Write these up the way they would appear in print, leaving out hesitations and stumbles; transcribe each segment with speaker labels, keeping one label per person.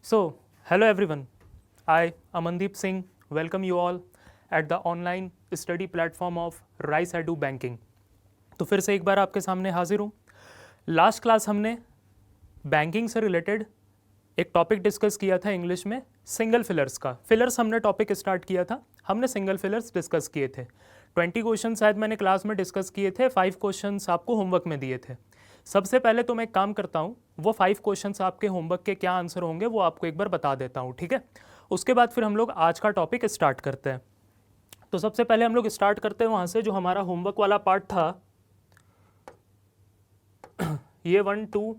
Speaker 1: So, hello everyone. I, Amandeep Singh, welcome you all at the online study platform of Rice Edu Banking. तो फिर से एक बार आपके सामने हाजिर हूँ. लास्ट क्लास हमने बैंकिंग से रिलेटेड एक टॉपिक डिस्कस किया था इंग्लिश में सिंगल फिलर्स का. फिलर्स हमने टॉपिक स्टार्ट किया था, हमने सिंगल फिलर्स डिस्कस किए थे. 20 क्वेश्चन शायद मैंने क्लास में डिस्कस किए थे, 5 क्वेश्चंस आपको होमवर्क में दिए थे. सबसे पहले तो मैं एक काम करता हूँ, वो 5 क्वेश्चंस आपके होमवर्क के क्या आंसर होंगे वो आपको एक बार बता देता हूँ, ठीक है. उसके बाद फिर हम लोग आज का टॉपिक स्टार्ट करते हैं. तो सबसे पहले हम लोग स्टार्ट करते हैं वहाँ से जो हमारा होमवर्क वाला पार्ट था. ये 1 2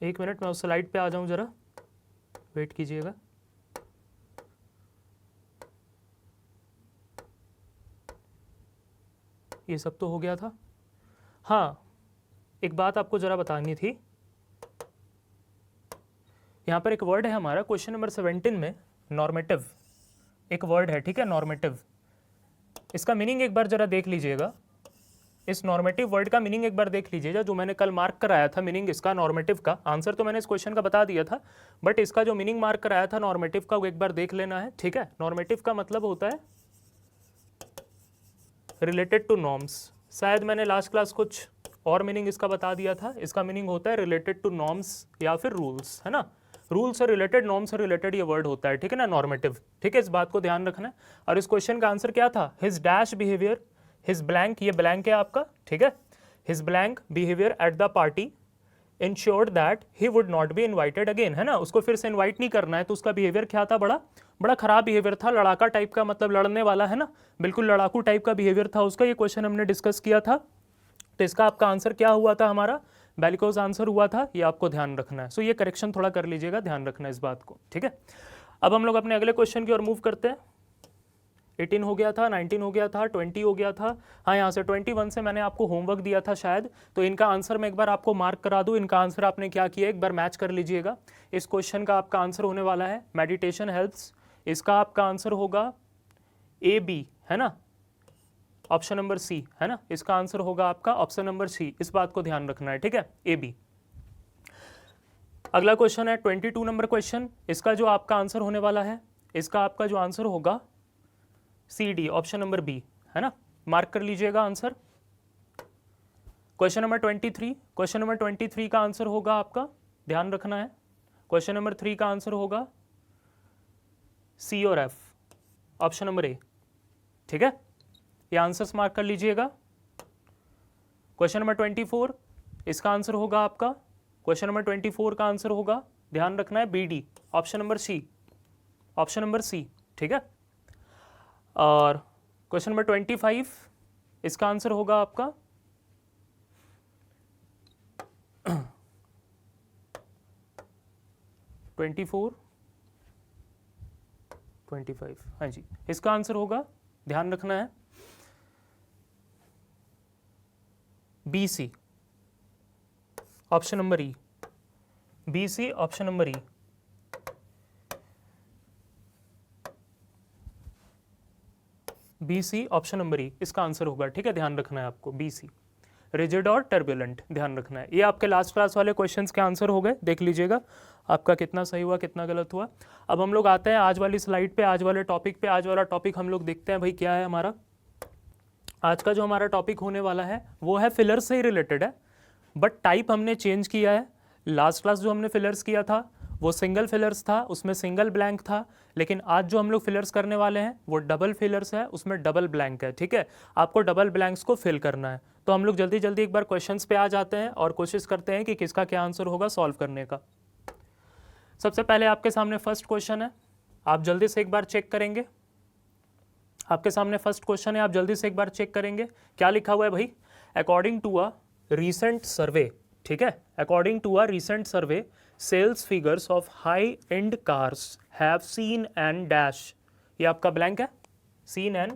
Speaker 1: एक मिनट, मैं उस स्लाइड पे आ जाऊं, जरा वेट कीजिएगा. ये सब तो हो गया था. हाँ, एक बात आपको ज़रा बतानी थी. यहाँ पर एक वर्ड है हमारा क्वेश्चन नंबर 17 में, नॉर्मेटिव एक वर्ड है, ठीक है, नॉर्मेटिव. इसका मीनिंग एक बार ज़रा देख लीजिएगा. इस नॉर्मेटिव वर्ड का मीनिंग एक बार देख लीजिएगा, जो मैंने कल मार्क कराया था मीनिंग इसका नॉर्मेटिव का. आंसर तो मैंने इस क्वेश्चन का बता दिया था, बट इसका जो मीनिंग मार्क कराया था नॉर्मेटिव का वो एक बार देख लेना है, ठीक है. नॉर्मेटिव का मतलब होता है रिलेटेड टू नॉर्म्स. शायद मैंने लास्ट क्लास कुछ और मीनिंग इसका बता दिया था. इसका मीनिंग होता है रिलेटेड टू नॉर्म्स या फिर रूल्स, है ना. रूल से रिलेटेड, नॉर्म से रिलेटेड ये वर्ड होता है, ठीक है ना, नॉर्मेटिव. ठीक है, इस बात को ध्यान रखना है. और इस क्वेश्चन का आंसर क्या था? His dash behaviour, his blank, ये ब्लैंक है आपका, ठीक है. His blank behaviour at the party insured that he would not be invited again, है ना. उसको फिर से इन्वाइट नहीं करना है, तो उसका बिहेवियर क्या था? बड़ा बड़ा खराब बिहेवियर था, लड़ाका टाइप का, मतलब लड़ने वाला, है ना, बिल्कुल लड़ाकू टाइप का बिहेवियर था उसका. ये क्वेश्चन हमने डिस्कस किया था. तो इसका आपका आंसर क्या हुआ था? हमारा बेलिकोज आंसर हुआ था. ये आपको ध्यान रखना है. सो ये करेक्शन थोड़ा कर लीजिएगा, ध्यान रखना है इस बात को, ठीक है. अब हम लोग अपने अगले क्वेश्चन की ओर मूव करते हैं. 18 हो गया था, 19 हो गया था, 20 हो गया था. हाँ, यहाँ से 21 से मैंने आपको होमवर्क दिया था शायद, तो इनका आंसर मैं एक बार आपको मार्क करा दूँ. इनका आंसर आपने क्या किया, एक बार मैच कर लीजिएगा. इस क्वेश्चन का आपका आंसर होने वाला है मेडिटेशन हेल्प्स. इसका आपका आंसर होगा ए बी, है ना, ऑप्शन नंबर सी, है ना. इसका आंसर होगा आपका ऑप्शन नंबर सी. इस बात को ध्यान रखना है, ठीक है, ए बी. अगला क्वेश्चन है 22 नंबर क्वेश्चन. इसका जो आपका आंसर होने वाला है, इसका आपका जो आंसर होगा C D, option number B, है ना. मार्क कर लीजिएगा answer. Question number 23, question number 23 का आंसर होगा आपका, ध्यान रखना है, क्वेश्चन नंबर 3 का आंसर होगा सी और एफ, ऑप्शन नंबर ए, ठीक है. ये आंसर्स मार्क कर लीजिएगा. क्वेश्चन नंबर 24, इसका आंसर होगा आपका, क्वेश्चन नंबर 24 का आंसर होगा, ध्यान रखना है, B D, option number C, option number C, ठीक है. और क्वेश्चन नंबर 25, इसका आंसर होगा आपका 24 25, हाँ जी, इसका आंसर होगा, ध्यान रखना है, B C, option number E, B C, option number E. B C, option number E, इसका आंसर होगा, ठीक है, ध्यान रखना है आपको, बी सी. रिजिड और टर्बुलेंट, ध्यान रखना है. ये आपके लास्ट क्लास वाले क्वेश्चंस के आंसर हो गए, देख लीजिएगा आपका कितना सही हुआ कितना गलत हुआ. अब हम लोग आते हैं आज वाली स्लाइड पे, आज वाले टॉपिक पे. आज वाला टॉपिक हम लोग देखते हैं भाई क्या है हमारा. आज का जो हमारा टॉपिक होने वाला है वो है फिलर्स से ही रिलेटेड है, बट टाइप हमने चेंज किया है. लास्ट क्लास जो हमने फिलर्स किया था वो सिंगल फिलर्स था, उसमें सिंगल ब्लैंक था. लेकिन आज जो हम लोग फिलर्स करने वाले हैं वो डबल फिलर्स है, उसमें डबल ब्लैंक है, ठीक है. आपको डबल ब्लैंक्स को फिल करना है. तो हम लोग जल्दी जल्दी एक बार क्वेश्चंस पे आ जाते हैं और कोशिश करते हैं कि किसका क्या आंसर होगा सॉल्व करने का. सबसे पहले आपके सामने फर्स्ट क्वेश्चन है, आप जल्दी से एक बार चेक करेंगे. आपके सामने फर्स्ट क्वेश्चन है, आप जल्दी से एक बार चेक करेंगे. क्या लिखा हुआ है भाई? According to a recent survey, ठीक है, according to a recent survey sales figures of high end cars have seen and dash. ये आपका ब्लैंक है, सीन एंड,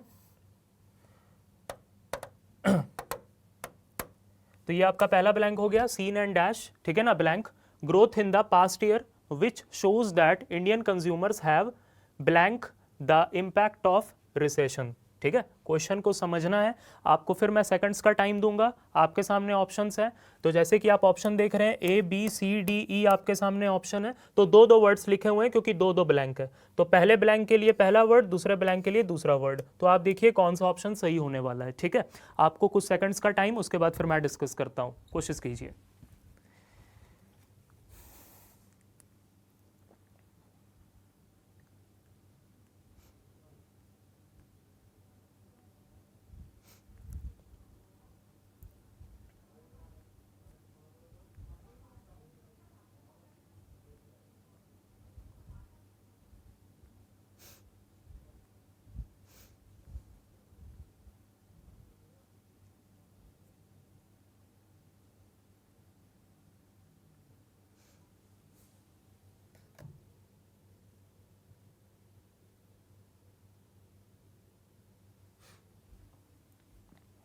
Speaker 1: तो ये आपका पहला ब्लैंक हो गया, सीन एंड डैश, ठीक है ना, blank. Growth in the past year which shows that Indian consumers have blank the impact of recession. ठीक है, क्वेश्चन को समझना है आपको, फिर मैं सेकंड्स का टाइम दूंगा, आपके सामने ऑप्शंस हैं। तो जैसे कि आप ऑप्शन देख रहे हैं A B C D E, आपके सामने ऑप्शन है, तो दो दो वर्ड्स लिखे हुए हैं क्योंकि दो दो ब्लैंक है, तो पहले ब्लैंक के लिए पहला वर्ड, दूसरे ब्लैंक के लिए दूसरा वर्ड, तो आप देखिए कौन सा ऑप्शन सही होने वाला है। ठीक है, आपको कुछ सेकंड्स का टाइम, उसके बाद फिर मैं डिस्कस करता हूँ, कोशिश कीजिए।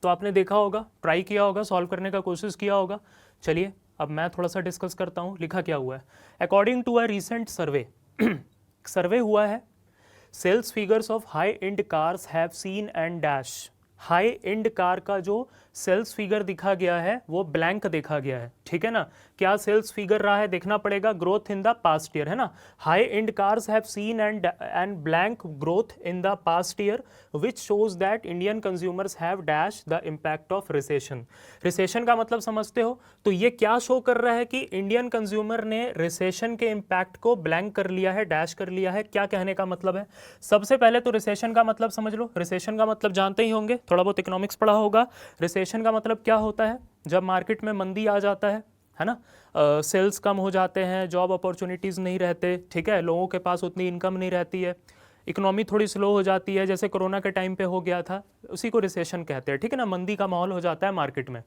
Speaker 1: तो आपने देखा होगा, ट्राई किया होगा, सॉल्व करने का कोशिश किया होगा। चलिए अब मैं थोड़ा सा डिस्कस करता हूँ, लिखा क्या हुआ है। According to a recent survey, survey हुआ है, sales figures of high end cars have seen and dash. High end car का जो सेल्स फिगर दिखा गया है वो ब्लैंक देखा गया है, ठीक है ना। क्या सेल्स फिगर रहा है देखना पड़ेगा, growth in the past year, है ना। High end cars have seen and blank growth in the past year which shows that Indian consumers have dash the impact of recession. Recession का मतलब समझते हो, तो ये क्या शो कर रहा है कि इंडियन कंज्यूमर ने रिसेशन के इम्पैक्ट को ब्लैंक कर लिया है, डैश कर लिया है। क्या कहने का मतलब है, सबसे पहले तो रिसेशन का मतलब समझ लो। रिसेशन का मतलब जानते ही होंगे, थोड़ा बहुत इकोनॉमिक्स पढ़ा होगा। रिसेशन का मतलब क्या होता है, जब मार्केट में मंदी आ जाता है ना, सेल्स कम हो जाते हैं, जॉब अपॉर्चुनिटीज़ नहीं रहते, ठीक है, लोगों के पास उतनी इनकम नहीं रहती है, इकोनॉमी थोड़ी स्लो हो जाती है, जैसे कोरोना के टाइम पे हो गया था, उसी को रिसेशन कहते हैं, ठीक है ना। मंदी का माहौल हो जाता है मार्केट में।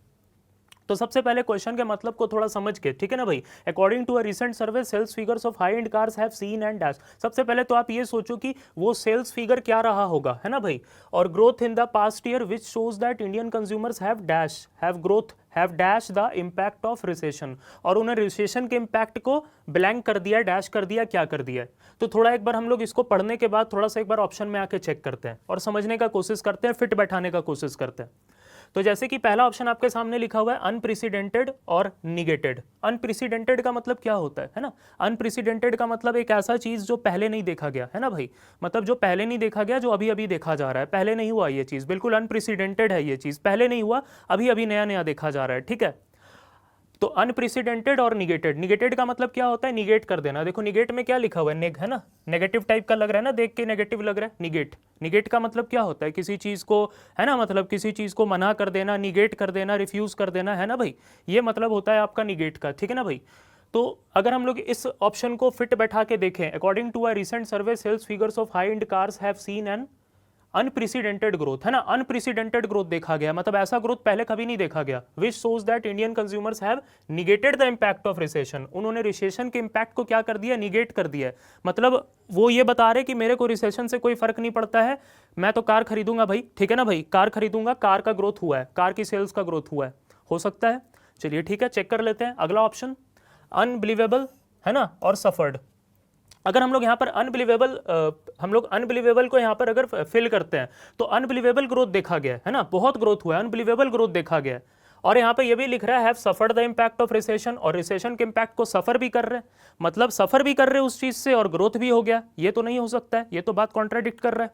Speaker 1: तो सबसे पहले क्वेश्चन के मतलब को थोड़ा समझ के, ठीक है ना भाई। According to a recent survey sales figures of high end cars have seen and dash. सबसे पहले तो आप ये सोचो कि वो सेल्स फिगर क्या रहा होगा, है ना भाई। और growth in the past year which shows that Indian consumers have dash, have growth, have dash the impact of recession. और उन्हें रिसेशन के इम्पैक्ट को ब्लैंक कर दिया, डैश कर दिया, क्या कर दिया। तो थोड़ा एक बार हम लोग इसको पढ़ने के बाद थोड़ा सा एक बार ऑप्शन में आके चेक करते हैं और समझने का कोशिश करते हैं, फिट बैठाने का कोशिश करते हैं। तो जैसे कि पहला ऑप्शन आपके सामने लिखा हुआ है अनप्रेसिडेंटेड और निगेटेड। अनप्रेसिडेंटेड का मतलब क्या होता है ना। अनप्रेसिडेंटेड का मतलब एक ऐसा चीज जो पहले नहीं देखा गया, है ना भाई। मतलब जो पहले नहीं देखा गया, जो अभी अभी देखा जा रहा है, पहले नहीं हुआ ये चीज, बिल्कुल अनप्रेसिडेंटेड है ये चीज, पहले नहीं हुआ, अभी अभी नया नया देखा जा रहा है, ठीक है। तो अनप्रेसिडेंटेड और निगेटेड। निगेटेड का मतलब क्या होता है, निगेट कर देना। देखो निगेट में क्या लिखा हुआ है, नेग, है ना, नेगेटिव टाइप का लग रहा है ना, देख के नेगेटिव लग रहा है, निगेट। निगेट का मतलब क्या होता है, किसी चीज को, है ना, मतलब किसी चीज को मना कर देना, निगेट कर देना, रिफ्यूज कर देना, है ना भाई। ये मतलब होता है आपका निगेट का, ठीक है ना भाई। तो अगर हम लोग इस ऑप्शन को फिट बैठा के देखें, according to a recent survey sales figures of high end cars have seen an unprecedented growth, है ना। अनप्रेसिडेंटेड ग्रोथ देखा गया, मतलब ऐसा ग्रोथ पहले कभी नहीं देखा गया। Which shows that Indian consumers have negated the impact of recession. उन्होंने रिसेशन के इंपैक्ट को क्या कर दिया, निगेट कर दिया। मतलब वो ये बता रहे कि मेरे को रिसेशन से कोई फर्क नहीं पड़ता है, मैं तो कार खरीदूंगा भाई, ठीक है ना भाई, कार खरीदूंगा, कार का ग्रोथ हुआ है, कार की सेल्स का ग्रोथ हुआ है, हो सकता है। चलिए ठीक है, चेक कर लेते हैं अगला ऑप्शन, अनबिलीवेबल, है ना, और सफर्ड। अगर हम लोग यहाँ पर अनबिलीवेबल, हम लोग अनबिलीवेबल को यहाँ पर अगर फिल करते हैं तो अनबिलीवेबल ग्रोथ देखा गया है ना, बहुत ग्रोथ हुआ है, अनबिलीवेबल ग्रोथ देखा गया है। और यहाँ पे ये भी लिख रहा है have suffered the impact of recession, और रिसेशन के इम्पैक्ट को सफर भी कर रहे हैं, मतलब सफर भी कर रहे हैं उस चीज से और ग्रोथ भी हो गया। ये तो नहीं हो सकता है, ये तो बात कॉन्ट्राडिक्ट कर रहा है।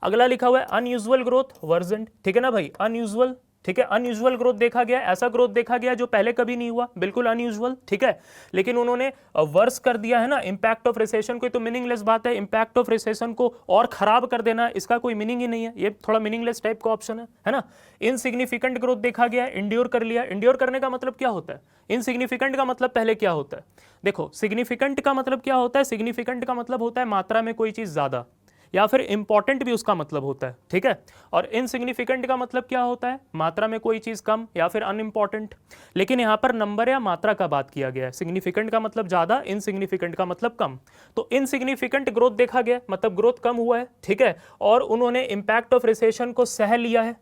Speaker 1: अगला लिखा हुआ है अनयूजुअल ग्रोथ वर्जेंट, ठीक है ना भाई, अनयूजुअल, ठीक है, अनयूजुअल ग्रोथ देखा गया, ऐसा ग्रोथ देखा गया जो पहले कभी नहीं हुआ, बिल्कुल अनयूजुअल, ठीक है। लेकिन उन्होंने वर्स कर दिया, है ना, इंपैक्ट ऑफ रिसेशन। कोई तो मीनिंगलेस बात है, इंपैक्ट ऑफ रिसेशन को और खराब कर देना, इसका कोई मीनिंग ही नहीं है, ये थोड़ा मीनिंगलेस टाइप का ऑप्शन है ना। इनसिग्निफिकेंट ग्रोथ देखा गया, इंड्योर कर लिया। इंड्योर करने का मतलब क्या होता है, इनसिग्निफिकेंट का मतलब पहले क्या होता है। देखो सिग्निफिकेंट का मतलब क्या होता है, सिग्निफिकेंट का मतलब होता है मात्रा में कोई चीज ज्यादा, या फिर इंपॉर्टेंट भी उसका मतलब होता है, ठीक है। और इनसिग्निफिकेंट का मतलब क्या होता है, मात्रा में कोई चीज कम या फिर अनइंपॉर्टेंट। लेकिन यहां पर नंबर या मात्रा का बात किया गया है, सिग्निफिकेंट का मतलब ज्यादा, इनसिग्निफिकेंट का मतलब कम। तो इनसिग्निफिकेंट ग्रोथ देखा गया, मतलब ग्रोथ कम हुआ है, ठीक है। और उन्होंने इंपैक्ट ऑफ रिसेशन को सह लिया है।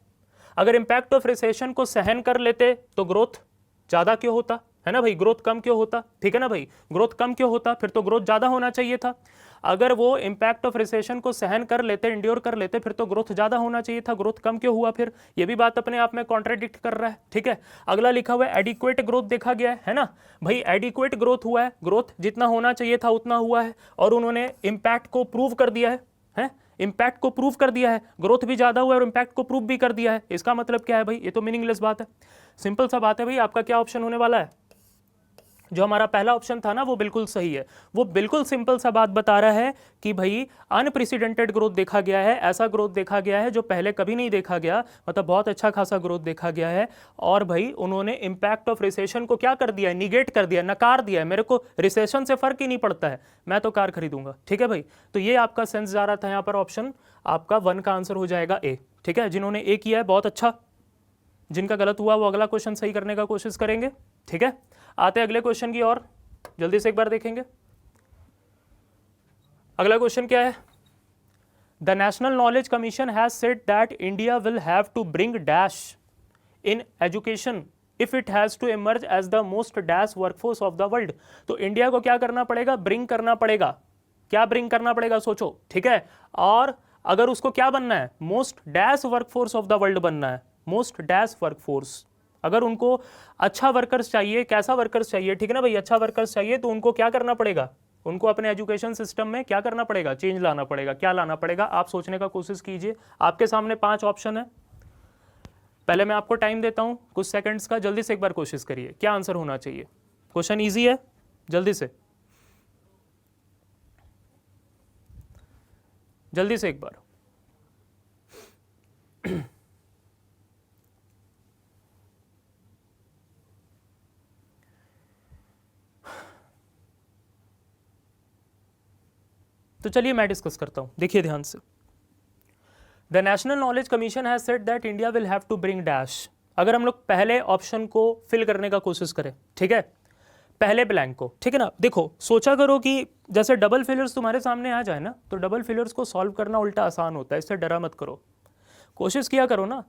Speaker 1: अगर इंपैक्ट ऑफ रिसेशन को सहन कर लेते तो ग्रोथ ज्यादा क्यों होता, है ना भाई, ग्रोथ कम क्यों होता, ठीक है ना भाई, ग्रोथ कम क्यों होता, फिर तो ग्रोथ ज़्यादा होना चाहिए था। अगर वो इम्पैक्ट ऑफ रिसेशन को सहन कर लेते, इंड्योर कर लेते, फिर तो ग्रोथ ज़्यादा होना चाहिए था, ग्रोथ कम क्यों हुआ फिर, ये भी बात अपने आप में कॉन्ट्राडिक्ट कर रहा है, ठीक है। अगला लिखा हुआ है एडिक्वेट ग्रोथ देखा गया है ना भाई, एडिक्वेट ग्रोथ हुआ है, ग्रोथ जितना होना चाहिए था उतना हुआ है, और उन्होंने इम्पैक्ट को प्रूव कर दिया है? इंपैक्ट को प्रूव कर दिया है, ग्रोथ भी ज्यादा हुआ है और इंपैक्ट को प्रूव भी कर दिया है। इसका मतलब क्या है भाई, ये तो मीनिंगलेस बात है, सिंपल सा बात है भाई। आपका क्या ऑप्शन होने वाला है, जो हमारा पहला ऑप्शन था ना वो बिल्कुल सही है, वो बिल्कुल सिंपल सा बात बता रहा है कि भाई अनप्रेसिडेंटेड ग्रोथ देखा गया है, ऐसा ग्रोथ देखा गया है जो पहले कभी नहीं देखा गया, मतलब बहुत अच्छा खासा ग्रोथ देखा गया है। और भाई उन्होंने इंपैक्ट ऑफ रिसेशन को क्या कर दिया है, निगेट कर दिया, नकार दिया है, मेरे को रिसेशन से फर्क ही नहीं पड़ता है, मैं तो कार खरीदूंगा, ठीक है भाई। तो ये आपका सेंस जा रहा था, यहाँ पर ऑप्शन आपका 1 का आंसर हो जाएगा ए, ठीक है। जिन्होंने ए किया है बहुत अच्छा, जिनका गलत हुआ वो अगला क्वेश्चन सही करने का कोशिश करेंगे, ठीक है। आते हैं अगले क्वेश्चन की और जल्दी से एक बार देखेंगे। अगला क्वेश्चन क्या है, the National Knowledge Commission has said that India will have to bring dash in education if it has to emerge as the most dash workforce of the world. तो इंडिया को क्या करना पड़ेगा, ब्रिंग करना पड़ेगा, क्या ब्रिंग करना पड़ेगा सोचो, ठीक है। और अगर उसको क्या बनना है, most dash workforce of the world बनना है, मोस्ट डैश वर्कफोर्स, अगर उनको अच्छा वर्कर्स चाहिए, कैसा वर्कर्स चाहिए, ठीक है ना भाई, अच्छा वर्कर्स चाहिए, तो उनको क्या करना पड़ेगा, उनको अपने एजुकेशन सिस्टम में क्या करना पड़ेगा, चेंज लाना पड़ेगा। क्या लाना पड़ेगा, आप सोचने का कोशिश कीजिए, आपके सामने 5 ऑप्शन है। पहले मैं आपको टाइम देता हूं कुछ सेकंड्स का, जल्दी से एक बार कोशिश करिए क्या आंसर होना चाहिए। क्वेश्चन ईजी है, जल्दी से एक बार। तो चलिए मैं डिस्कस करता हूं, देखिए ध्यान से। The National Knowledge Commission has said that India will have to bring dash. अगर हम लोग पहले ऑप्शन को फिल करने का कोशिश करें, ठीक है, पहले ब्लैंक को, ठीक है ना, देखो सोचा करो कि जैसे डबल फिलर्स तुम्हारे सामने आ जाए ना, तो डबल फिलर्स को सॉल्व करना उल्टा आसान होता है, इससे डरा मत करो, कोशिश किया करो ना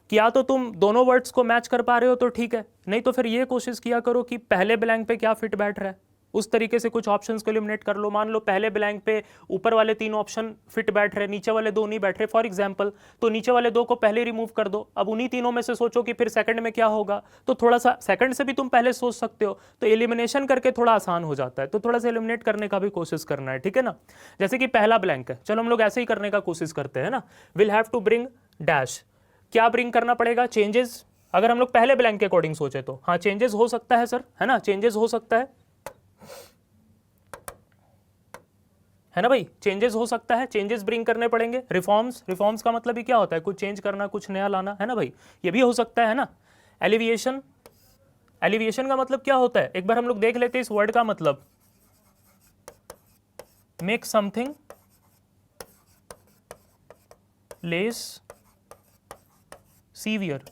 Speaker 1: कि या तो तुम दोनों वर्ड्स को मैच कर पा रहे हो तो ठीक है, नहीं तो फिर ये कोशिश किया करो कि पहले ब्लैंक पे क्या फिट बैठ रहा है, उस तरीके से कुछ ऑप्शंस को एलिमिनेट कर लो। मान लो पहले ब्लैंक पे ऊपर वाले 3 ऑप्शन फिट बैठ रहे, नीचे वाले 2 नहीं बैठ रहे फॉर एग्जांपल, तो नीचे वाले 2 को पहले रिमूव कर दो। अब उन्हीं तीनों में से सोचो कि फिर सेकंड में क्या होगा, तो थोड़ा सा सेकंड से भी तुम पहले सोच सकते हो, तो एलिमिनेशन करके थोड़ा आसान हो जाता है, तो थोड़ा सा एलिमिनेट करने का भी कोशिश करना है, ठीक है ना। जैसे कि पहला ब्लैंक है, चलो हम लोग ऐसे ही करने का कोशिश करते हैं ना, will have to bring dash, क्या ब्रिंग करना पड़ेगा, चेंजेस। अगर हम लोग पहले ब्लैंक के अकॉर्डिंग सोचे तो हाँ चेंजेस हो सकता है सर, है ना, चेंजेस हो सकता है ना भाई, चेंजेस हो सकता है, चेंजेस ब्रिंग करने पड़ेंगे। रिफॉर्म्स, रिफॉर्म्स का मतलब ही क्या होता है, कुछ चेंज करना, कुछ नया लाना, है ना भाई, ये भी हो सकता है ना। एलिविएशन, एलिविएशन का मतलब क्या होता है, एक बार हम लोग देख लेते हैं इस वर्ड का मतलब, make something less severe,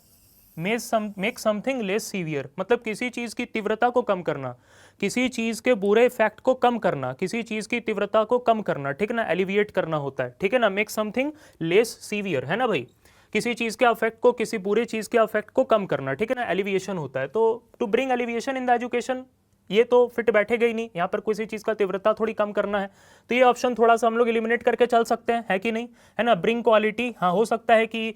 Speaker 1: make something less severe, मतलब किसी चीज की तीव्रता को कम करना, किसी चीज के बुरे इफेक्ट को कम करना, किसी चीज की तीव्रता को कम करना, ठीक है ना, एलिविएट करना होता है, ठीक है ना, मेक समथिंग लेस सीवियर, है ना भाई, किसी चीज के अफेक्ट को, किसी बुरे चीज के अफेक्ट को कम करना, ठीक है ना, एलिविएशन होता है। तो to bring alleviation in the education, ये तो फिट बैठेगा ही नहीं, यहाँ पर किसी चीज का तीव्रता थोड़ी कम करना है, तो ये ऑप्शन थोड़ा सा हम लोग एलिमिनेट करके चल सकते हैं, है कि नहीं, है ना। ब्रिंग क्वालिटी, हाँ हो सकता है कि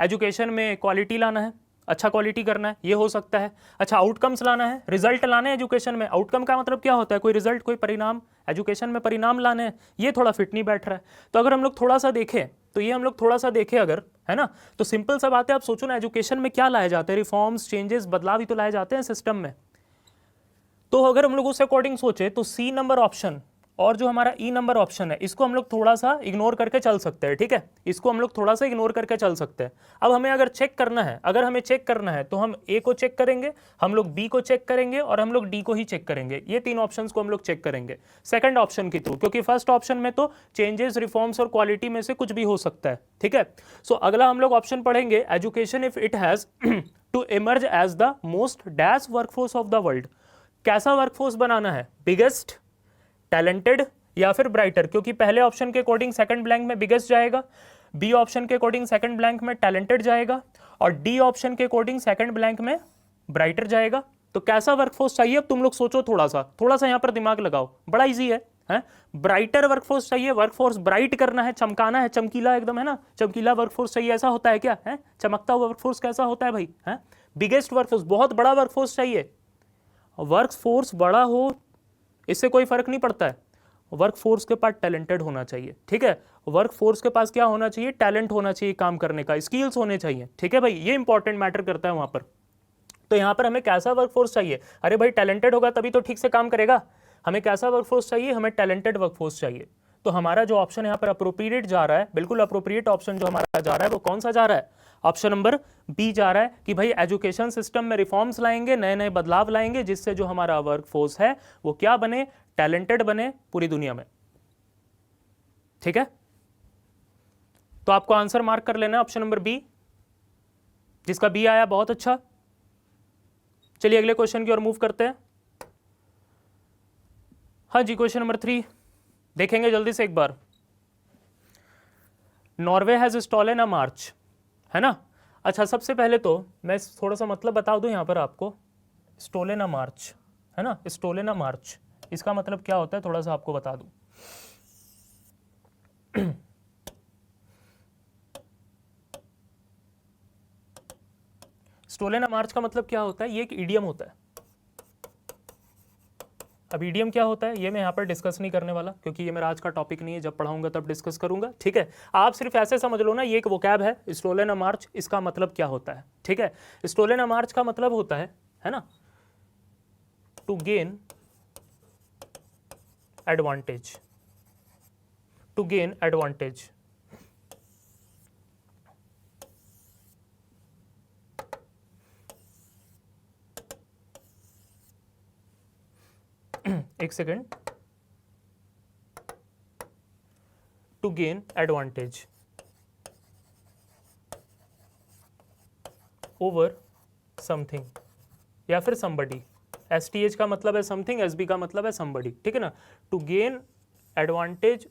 Speaker 1: एजुकेशन में क्वालिटी लाना है, अच्छा क्वालिटी करना है, ये हो सकता है। अच्छा आउटकम्स लाना है, रिजल्ट लाने हैं एजुकेशन में, आउटकम का मतलब क्या होता है, कोई रिजल्ट, कोई परिणाम, एजुकेशन में परिणाम लाने हैं, ये थोड़ा फिट नहीं बैठ रहा है। तो अगर हम लोग थोड़ा सा देखें, तो ये हम लोग थोड़ा सा देखें अगर, है ना, तो सिंपल सा बात है, आप सोचो ना एजुकेशन में क्या लाए जाते हैं, रिफॉर्म्स, चेंजेस, बदलाव ही तो लाए जाते हैं सिस्टम में। तो अगर हम लोग उस अकॉर्डिंग सोचे तो सी नंबर ऑप्शन और जो हमारा ई नंबर ऑप्शन है, इसको हम लोग थोड़ा सा इग्नोर करके चल सकते हैं, ठीक है, इसको हम लोग थोड़ा सा इग्नोर करके चल सकते हैं। अब हमें अगर चेक करना है, अगर हमें चेक करना है तो हम ए को चेक करेंगे, हम लोग बी को चेक करेंगे और हम लोग डी को ही चेक करेंगे, ये 3 ऑप्शंस को हम लोग चेक करेंगे सेकंड ऑप्शन के थ्रू, क्योंकि फर्स्ट ऑप्शन में तो चेंजेस, रिफॉर्म्स और क्वालिटी में से कुछ भी हो सकता है, ठीक है। सो अगला हम लोग ऑप्शन पढ़ेंगे, education if it has to emerge as the most dash workforce of the world, कैसा वर्कफोर्स बनाना है, बिगेस्ट, टैलेंटेड या फिर ब्राइटर, क्योंकि पहले ऑप्शन के अकॉर्डिंग सेकंड ब्लैंक में बिगेस्ट जाएगा, बी ऑप्शन के अकॉर्डिंग सेकंड ब्लैंक में टैलेंटेड जाएगा और डी ऑप्शन के अकॉर्डिंग सेकंड ब्लैंक में ब्राइटर जाएगा, तो कैसा वर्कफोर्स चाहिए, अब तुम लोग सोचो, थोड़ा सा यहाँ पर दिमाग लगाओ, बड़ा इजी है। ब्राइटर वर्कफोर्स चाहिए, वर्कफोर्स ब्राइट करना है, चमकाना है, चमकीला एकदम, है ना, चमकीला वर्कफोर्स चाहिए, ऐसा होता है क्या है, चमकता हुआ वर्कफोर्स कैसा होता है भाई, है बिगेस्ट वर्कफोर्स, बहुत बड़ा वर्कफोर्स चाहिए। वर्कफोर्स बड़ा हो इससे कोई फर्क नहीं पड़ता है, वर्कफोर्स के पास टैलेंटेड होना चाहिए, ठीक है, वर्कफोर्स के पास क्या होना चाहिए, टैलेंट होना चाहिए, काम करने का स्किल्स होने चाहिए, ठीक है भाई, ये इंपॉर्टेंट मैटर करता है वहां पर। तो यहां पर हमें कैसा वर्कफोर्स चाहिए, अरे भाई टैलेंटेड होगा तभी तो ठीक से काम करेगा, हमें कैसा वर्कफोर्स चाहिए, हमें टैलेंटेड वर्कफोर्स चाहिए। तो हमारा जो ऑप्शन यहाँ पर अप्रोप्रिएट जा रहा है, बिल्कुल अप्रोप्रिएट ऑप्शन जो हमारा जा रहा है वो कौन सा जा रहा है, ऑप्शन नंबर बी जा रहा है कि भाई एजुकेशन सिस्टम में रिफॉर्म्स लाएंगे, नए नए बदलाव लाएंगे, जिससे जो हमारा वर्कफोर्स है वो क्या बने, टैलेंटेड बने पूरी दुनिया में, ठीक है। तो आपको आंसर मार्क कर लेना है ऑप्शन नंबर बी, जिसका बी आया बहुत अच्छा। चलिए अगले क्वेश्चन की ओर मूव करते हैं। हाँ जी, क्वेश्चन नंबर 3 देखेंगे जल्दी से एक बार। नॉर्वे हैज स्टॉलन अ मार्च, है ना। अच्छा, सबसे पहले तो मैं थोड़ा सा मतलब बता दूं यहां पर आपको, स्टोलन अ मार्च, है ना, स्टोलन अ मार्च, इसका मतलब क्या होता है थोड़ा सा आपको बता दूं। स्टोलन अ मार्च का मतलब क्या होता है, ये एक इडियम होता है। अब ईडीएम क्या होता है ये मैं यहाँ पर डिस्कस नहीं करने वाला, क्योंकि ये मेरा आज का टॉपिक नहीं है, जब पढ़ाऊंगा तब डिस्कस करूंगा, ठीक है। आप सिर्फ ऐसे समझ लो ना, ये एक वोकैब है, स्टोलन अ मार्च, इसका मतलब क्या होता है, ठीक है। स्टोलन अ मार्च का मतलब होता है ना, to gain advantage, to gain advantage, एक second, to gain advantage over something या फिर समबडी। STH का मतलब है समथिंग, SB का मतलब है समबडी, ठीक है ना। To gain advantage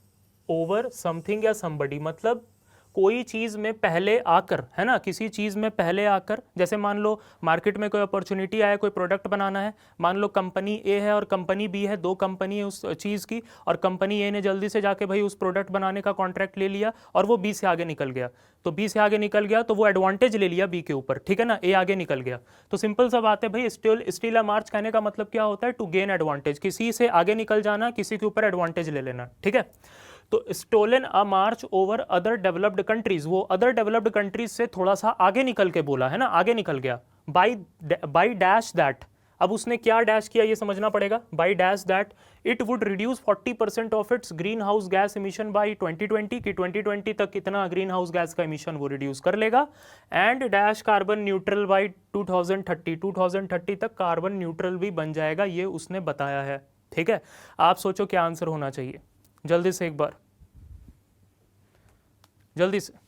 Speaker 1: over something या समबडी, मतलब कोई चीज़ में पहले आकर, है ना, किसी चीज़ में पहले आकर, जैसे मान लो मार्केट में कोई अपॉर्चुनिटी आया, कोई प्रोडक्ट बनाना है, मान लो कंपनी ए है और कंपनी बी है, दो कंपनी है उस चीज़ की, और कंपनी ए ने जल्दी से जाके भाई उस प्रोडक्ट बनाने का कॉन्ट्रैक्ट ले लिया और वो बी से आगे निकल गया, तो बी से आगे निकल गया तो वो एडवांटेज ले लिया बी के ऊपर, ठीक है ना, ए आगे निकल गया। तो सिंपल सा बात है भाई, स्टील अ मार्च कहने का मतलब क्या होता है, टू गेन एडवांटेज, किसी से आगे निकल जाना, किसी के ऊपर एडवांटेज ले लेना, ठीक है। तो स्टोलन अ march over other developed countries, वो अदर डेवलप्ड कंट्रीज से थोड़ा सा आगे निकल के बोला, है ना, आगे निकल गया, बाई डैश दैट। अब उसने क्या डैश किया ये समझना पड़ेगा, by dash that it would reduce 40% of its green house gas emission by 2020, की 2020 तक कितना ग्रीन हाउस गैस का इमिशन वो रिड्यूस कर लेगा, and dash carbon neutral by 2030, 2030 तक कार्बन न्यूट्रल भी बन जाएगा, ये उसने बताया है, ठीक है। आप सोचो क्या आंसर होना चाहिए, जल्दी से एक बार, जल्दी से।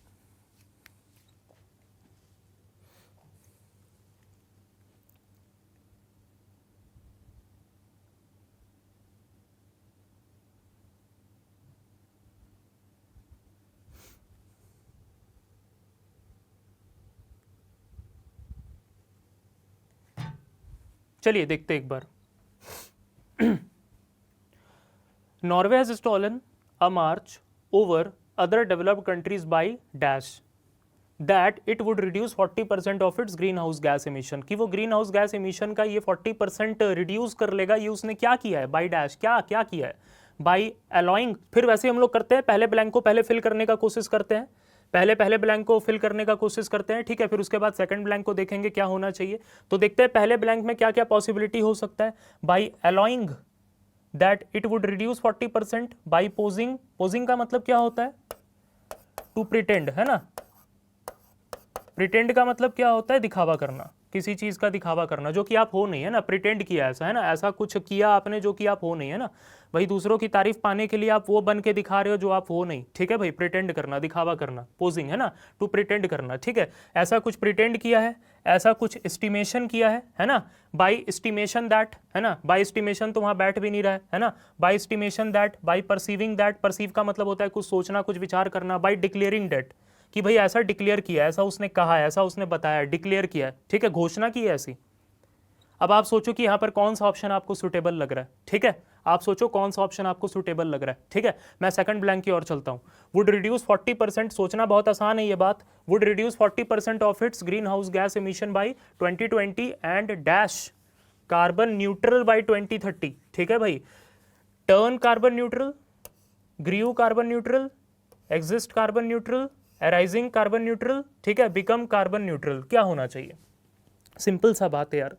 Speaker 1: चलिए देखते एक बार। Norway has stolen a march over other developed countries by dash that it would reduce 40% of its green house gas emission, कि वो ग्रीन हाउस गैस इमिशन का ये 40% रिड्यूस कर लेगा, ये उसने क्या किया है, बाई डैश, क्या क्या किया है, बाई अलाउइंग। फिर वैसे हम लोग करते हैं, पहले ब्लैंक को पहले फिल करने का कोशिश करते हैं, पहले ब्लैंक को फिल करने का कोशिश करते हैं, ठीक है, फिर उसके बाद सेकंड ब्लैंक को देखेंगे क्या होना चाहिए। तो देखते हैं पहले ब्लैंक में क्या क्या पॉसिबिलिटी हो सकता है, by allowing that it would reduce 40% by posing, posing का मतलब क्या होता है, टू प्रिटेंड, है ना, प्रिटेंड का मतलब क्या होता है, दिखावा करना, किसी चीज का दिखावा करना जो कि आप हो नहीं, है ना, प्रिटेंड किया ऐसा, है ना, ऐसा कुछ किया आपने जो कि आप हो नहीं, है ना, भाई दूसरों की तारीफ पाने के लिए आप वो बन के दिखा रहे हो जो आप हो नहीं, ठीक है भाई, प्रिटेंड करना, दिखावा करना, पोजिंग, है ना, टू प्रिटेंड करना, ठीक है, ऐसा कुछ प्रिटेंड किया है, ऐसा कुछ एस्टिमेशन किया है ना, बाई एस्टिमेशन दैट, है ना, बाई एस्टिमेशन तो वहां बैठ भी नहीं रहा है ना, by estimation that, by perceiving that, perceive का मतलब होता है कुछ सोचना, कुछ विचार करना, बाई डिक्लेयरिंग दैट, कि भाई ऐसा डिक्लेयर किया, ऐसा उसने कहा है, ऐसा उसने बताया, डिक्लेयर किया है, ठीक है, घोषणा की है ऐसी। अब आप सोचो कि यहाँ पर कौन सा ऑप्शन आपको सुटेबल लग रहा है, ठीक है, आप सोचो कौन सा ऑप्शन आपको सुटेबल लग रहा है, ठीक है। मैं सेकंड ब्लैंक की ओर चलता हूँ। वुड रिड्यूस 40%, सोचना बहुत आसान है ये बात, would reduce 40% of its green house gas emission by 2020 and dash carbon neutral by 2030, ठीक है भाई। Turn carbon neutral, grieve carbon neutral, exist carbon neutral, arising carbon neutral, ठीक है, बिकम कार्बन न्यूट्रल। क्या होना चाहिए? सिंपल सा बात है यार,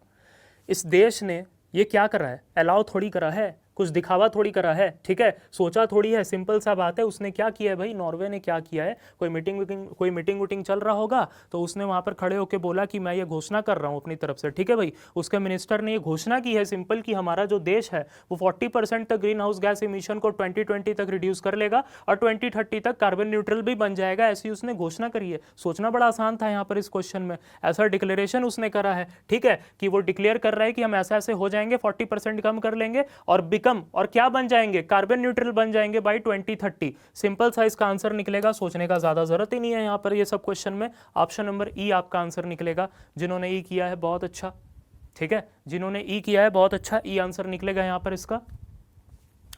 Speaker 1: इस देश ने ये क्या करा है? अलाउ थोड़ी करा है, कुछ दिखावा थोड़ी करा है, ठीक है, सोचा थोड़ी है, सिंपल सा बात है। उसने क्या किया है भाई, नॉर्वे ने क्या किया है, कोई मीटिंग वुटिंग चल रहा होगा तो उसने वहां पर खड़े होकर बोला कि मैं ये घोषणा कर रहा हूं अपनी तरफ से, ठीक है भाई। उसके मिनिस्टर ने ये घोषणा की है सिंपल कि हमारा जो देश है वो 40% तक ग्रीन हाउस गैस इमिशन को 2020 तक रिड्यूस कर लेगा और 2030 तक कार्बन न्यूट्रल भी बन जाएगा, ऐसी उसने घोषणा करी है। सोचना बड़ा आसान था यहाँ पर इस क्वेश्चन में, ऐसा डिक्लेरेशन उसने करा है, ठीक है, कि वो डिक्लेयर कर रहा है कि हम ऐसे ऐसे हो जाएंगे, 40% कम कर लेंगे और बिकम, और क्या बन जाएंगे, कार्बन न्यूट्रल बन जाएंगे बाय 2030। सिंपल सा इसका आंसर निकलेगा, सोचने का ज्यादा जरूरत ही नहीं है यहाँ पर ये सब क्वेश्चन में। ऑप्शन नंबर ई आपका आंसर निकलेगा। जिन्होंने ई किया है बहुत अच्छा, ठीक है, जिन्होंने ई किया है बहुत अच्छा, ई आंसर निकलेगा यहाँ पर इसका।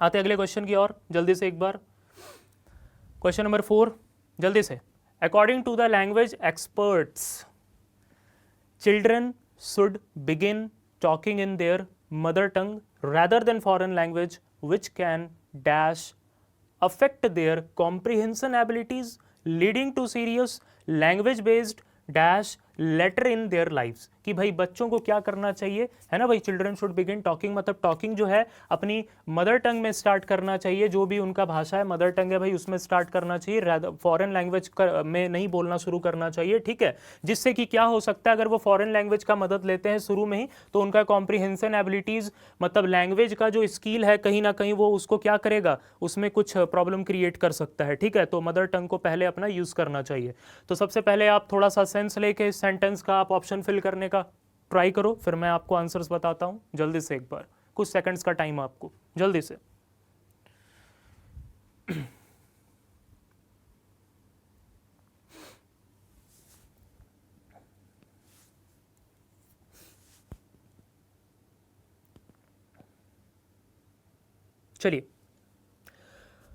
Speaker 1: आते अगले क्वेश्चन की ओर जल्दी से एक बार। क्वेश्चन नंबर 4 जल्दी से। According to the language experts, children should begin talking in their mother tongue rather than foreign language which can dash affect their comprehension abilities leading to serious language based dash later in their lives. कि भाई बच्चों को क्या करना चाहिए, है ना भाई, चिल्ड्रन शुड बिगिन टॉकिंग, मतलब टॉकिंग जो है अपनी मदर टंग में स्टार्ट करना चाहिए, जो भी उनका भाषा है मदर टंग है भाई उसमें स्टार्ट करना चाहिए, फॉरेन लैंग्वेज में नहीं बोलना शुरू करना चाहिए, ठीक है। जिससे कि क्या हो सकता है, अगर वो फॉरेन लैंग्वेज का मदद लेते हैं शुरू में ही तो उनका कॉम्प्रीहेंशन एबिलिटीज, मतलब लैंग्वेज का जो स्किल है कहीं ना कहीं वो उसको क्या करेगा, उसमें कुछ प्रॉब्लम क्रिएट कर सकता है, ठीक है। तो मदर टंग को पहले अपना यूज करना चाहिए। तो सबसे पहले आप थोड़ा सा सेंस लेके सेंटेंस का आप ऑप्शन फिल करने का ट्राई करो, फिर मैं आपको आंसर्स बताता हूं जल्दी से, एक बार कुछ सेकंड्स का टाइम आपको, जल्दी से। चलिए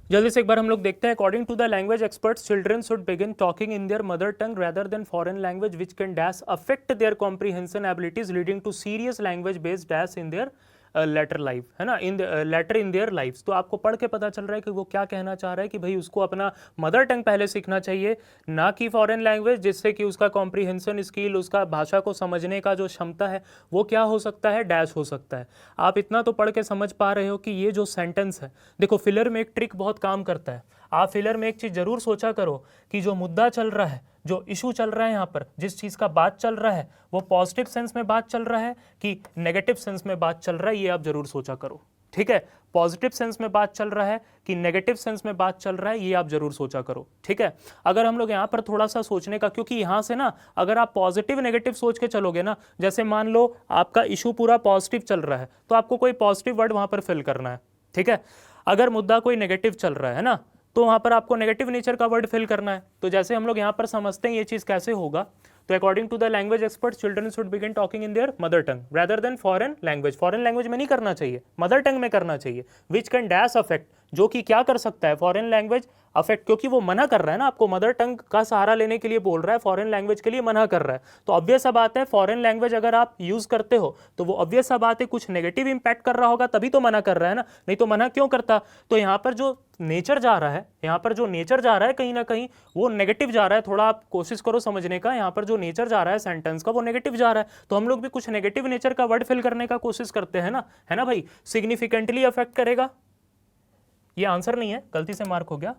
Speaker 1: जल्दी से एक बार हम लोग देखते हैं। According to the language experts, children should begin talking in their mother tongue rather than foreign language which can dash affect their comprehension abilities leading to serious language based dash in their later life, है ना, in later in their lifes. तो आपको पढ़ के पता चल रहा है कि वो क्या कहना चाह रहा है कि भाई उसको अपना मदर टंग पहले सीखना चाहिए, ना कि फॉरेन लैंग्वेज, जिससे कि उसका कॉम्प्रीहेंशन स्किल, उसका भाषा को समझने का जो क्षमता है वो क्या हो सकता है, डैश हो सकता है। आप इतना तो पढ़ के समझ पा रहे हो कि ये जो सेंटेंस है, देखो फिलर में एक ट्रिक बहुत काम करता है। आप फिलर में एक चीज जरूर सोचा करो कि जो मुद्दा चल रहा है, जो इशू चल रहा है यहाँ पर, जिस चीज का बात चल रहा है, वो पॉजिटिव सेंस में बात चल रहा है कि नेगेटिव सेंस में बात चल रहा है, ये आप जरूर सोचा करो, ठीक है। पॉजिटिव सेंस में बात चल रहा है कि नेगेटिव सेंस में बात चल रहा है, ये आप जरूर सोचा करो, ठीक है। अगर हम लोग यहाँ पर थोड़ा सा सोचने का, क्योंकि यहाँ से ना अगर आप पॉजिटिव नेगेटिव सोच के चलोगे ना, जैसे मान लो आपका इशू पूरा पॉजिटिव चल रहा है तो आपको कोई पॉजिटिव वर्ड वहां पर फिल करना है, ठीक है। अगर मुद्दा कोई नेगेटिव चल रहा है ना, तो वहां पर आपको नेगेटिव नेचर का वर्ड फिल करना है। तो जैसे हम लोग यहाँ पर समझते हैं ये चीज कैसे होगा, तो according to the language expert, children should begin talking in their mother tongue rather than foreign language. Foreign language में नहीं करना चाहिए, मदर टंग में करना चाहिए। विच कैन डैश अफेक्ट, जो कि क्या कर सकता है, फॉरेन लैंग्वेज अफेक्ट, क्योंकि वो मना कर रहा है ना आपको, मदर टंग का सहारा लेने के लिए बोल रहा है, फॉरेन लैंग्वेज के लिए मना कर रहा है। तो ऑब्वियस सा बात है, फॉरेन लैंग्वेज अगर आप यूज करते हो तो वो ऑब्वियस सा बात है कुछ नेगेटिव इंपैक्ट कर रहा होगा, तभी तो मना कर रहा है ना, नहीं तो मना क्यों करता। तो यहाँ पर जो नेचर जा रहा है, यहाँ पर जो नेचर जा रहा है कहीं ना कहीं वो नेगेटिव जा रहा है। थोड़ा आप कोशिश करो समझने का, यहाँ पर जो नेचर जा रहा है सेंटेंस का वो नेगेटिव जा रहा है। तो हम लोग भी कुछ नेगेटिव नेचर का वर्ड फिल करने का कोशिश करते हैं ना, है ना भाई। सिग्निफिकेंटली अफेक्ट करेगा, ये आंसर नहीं है, गलती से मार्क हो गया,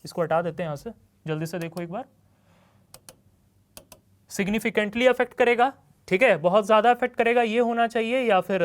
Speaker 1: इसको हटा देते हैं यहां से, जल्दी से देखो एक बार। सिग्निफिकेंटली अफेक्ट करेगा, ठीक है, बहुत ज्यादा अफेक्ट करेगा, ये होना चाहिए, या फिर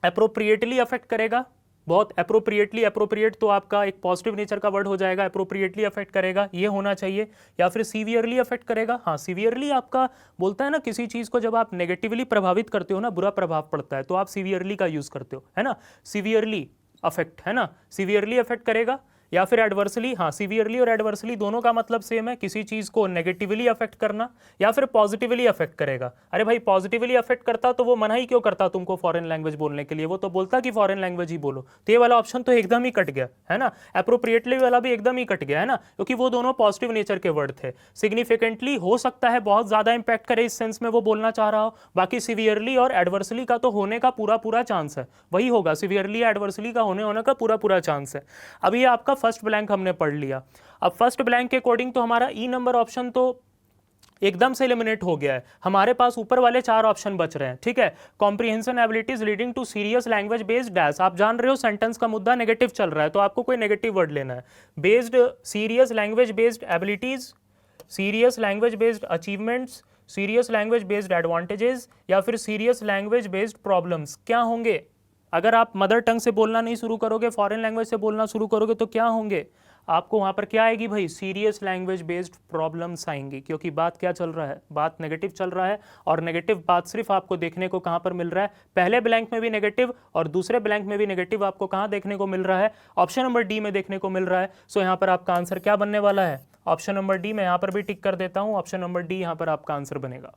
Speaker 1: अप्रोप्रिएटली अफेक्ट करेगा, बहुत अप्रोप्रिएटली, अप्रोप्रिएट तो आपका एक पॉजिटिव नेचर का वर्ड हो जाएगा, अप्रोप्रिएटली अफेक्ट करेगा, ये होना चाहिए, या फिर सीवियरली अफेक्ट करेगा। हाँ, सीवियरली आपका बोलता है ना, किसी चीज को जब आप नेगेटिवली प्रभावित करते हो ना, बुरा प्रभाव पड़ता है, तो आप सीवियरली का यूज करते हो, है ना, सीवियरली अफेक्ट, है ना, सीवियरली अफेक्ट करेगा, या फिर एडवर्सली, हाँ सीवियरली और एडवर्सली दोनों का मतलब सेम है, किसी चीज को नेगेटिवली अफेक्ट करना या फिर पॉजिटिवली अफेक्ट करेगा। अरे भाई पॉजिटिवली अफेक्ट करता तो वो मना ही क्यों करता तुमको फॉरेन लैंग्वेज बोलने के लिए, वो तो बोलता कि फॉरेन लैंग्वेज ही बोलो। तो ये वाला ऑप्शन तो एकदम ही कट गया है ना, एप्रोप्रिएटली वाला भी एकदम ही कट गया है ना, क्योंकि वो दोनों पॉजिटिव नेचर के वर्ड थे। सिग्निफिकेंटली हो सकता है बहुत ज्यादा इंपैक्ट करे इस सेंस में वो बोलना चाह रहा हो, बाकी सीवियरली और एडवर्सली का तो होने का पूरा पूरा चांस है, वही होगा सीवियरली एडवर्सली का होने का पूरा पूरा चांस है। अभी आपका फर्स्ट ब्लैंक हमने पढ़ लिया। अब फर्स्ट ब्लैंक के अकॉर्डिंग तो हमारा ई नंबर ऑप्शन तो एकदम से एलिमिनेट हो गया है, हमारे पास ऊपर वाले 4 ऑप्शन बच रहे हैं, ठीक है। Comprehension abilities leading to serious language based dash, आप जान रहे हो सेंटेंस का मुद्दा नेगेटिव चल रहा है तो आपको कोई नेगेटिव वर्ड लेना है। Based serious language based abilities, serious language based achievements, serious language based advantages या फिर सीरियस लैंग्वेज बेस्ड प्रॉब्लम्स, क्या होंगे? अगर आप मदर टंग से बोलना नहीं शुरू करोगे, फॉरेन लैंग्वेज से बोलना शुरू करोगे तो क्या होंगे आपको वहां पर? क्या आएगी भाई? सीरियस लैंग्वेज बेस्ड प्रॉब्लम्स आएंगी, क्योंकि बात क्या चल रहा है? बात नेगेटिव चल रहा है, और नेगेटिव बात सिर्फ आपको देखने को कहां पर मिल रहा है? पहले ब्लैंक में भी नेगेटिव और दूसरे ब्लैंक में भी नेगेटिव आपको कहां देखने को मिल रहा है? ऑप्शन नंबर डी में देखने को मिल रहा है। सो यहां पर आपका आंसर क्या बनने वाला है? Option number D. मैं यहां पर भी टिक कर देता हूं, ऑप्शन नंबर डी यहां पर आपका आंसर बनेगा।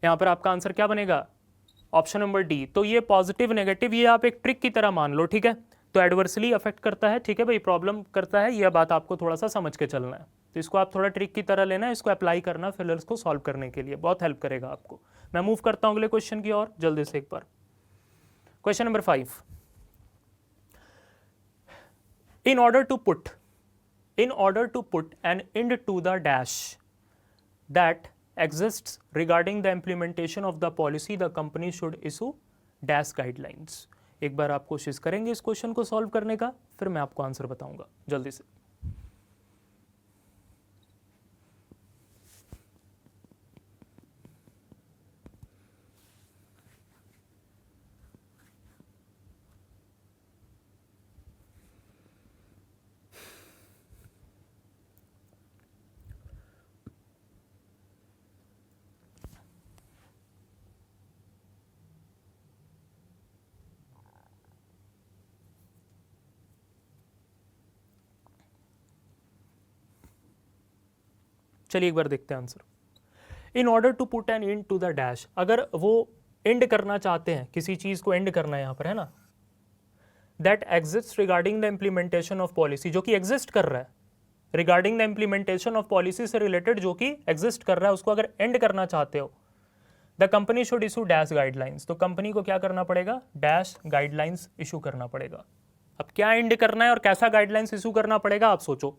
Speaker 1: यहां पर आपका आंसर क्या बनेगा? Option number D. तो ये पॉजिटिव नेगेटिव ये आप एक ट्रिक की तरह मान लो, ठीक है। तो एडवर्सली अफेक्ट करता है, ठीक है भाई, प्रॉब्लम करता है, यह बात आपको थोड़ा सा समझ के चलना है। तो इसको आप थोड़ा ट्रिक की तरह लेना है, इसको अप्लाई करना फिलर्स को सॉल्व करने के लिए, बहुत हेल्प करेगा आपको। मैं मूव करता हूं अगले क्वेश्चन की ओर जल्दी से एक बार। Question number 5, in order to put an end to the dash that exists regarding the implementation of the policy the company should issue dash guidelines। एक बार आप कोशिश करेंगे इस क्वेश्चन को सॉल्व करने का, फिर मैं आपको आंसर बताऊंगा जल्दी से। चलिए एक बार देखते हैं answer. In order to put an end to the dash, अगर वो एंड करना चाहते हैं, किसी चीज को एंड करना है यहां पर, है ना, that exist regarding the implementation of policy, जो कि एग्जिस्ट कर रहा है, regarding the implementation of policy से रिलेटेड जो कि एग्जिस्ट कर रहा है, उसको अगर एंड करना चाहते हो, the company should issue dash guidelines, तो कंपनी को क्या करना पड़ेगा? डैश गाइडलाइंस इशू करना पड़ेगा। अब क्या एंड करना है और कैसा गाइडलाइंस इशू करना पड़ेगा आप सोचो।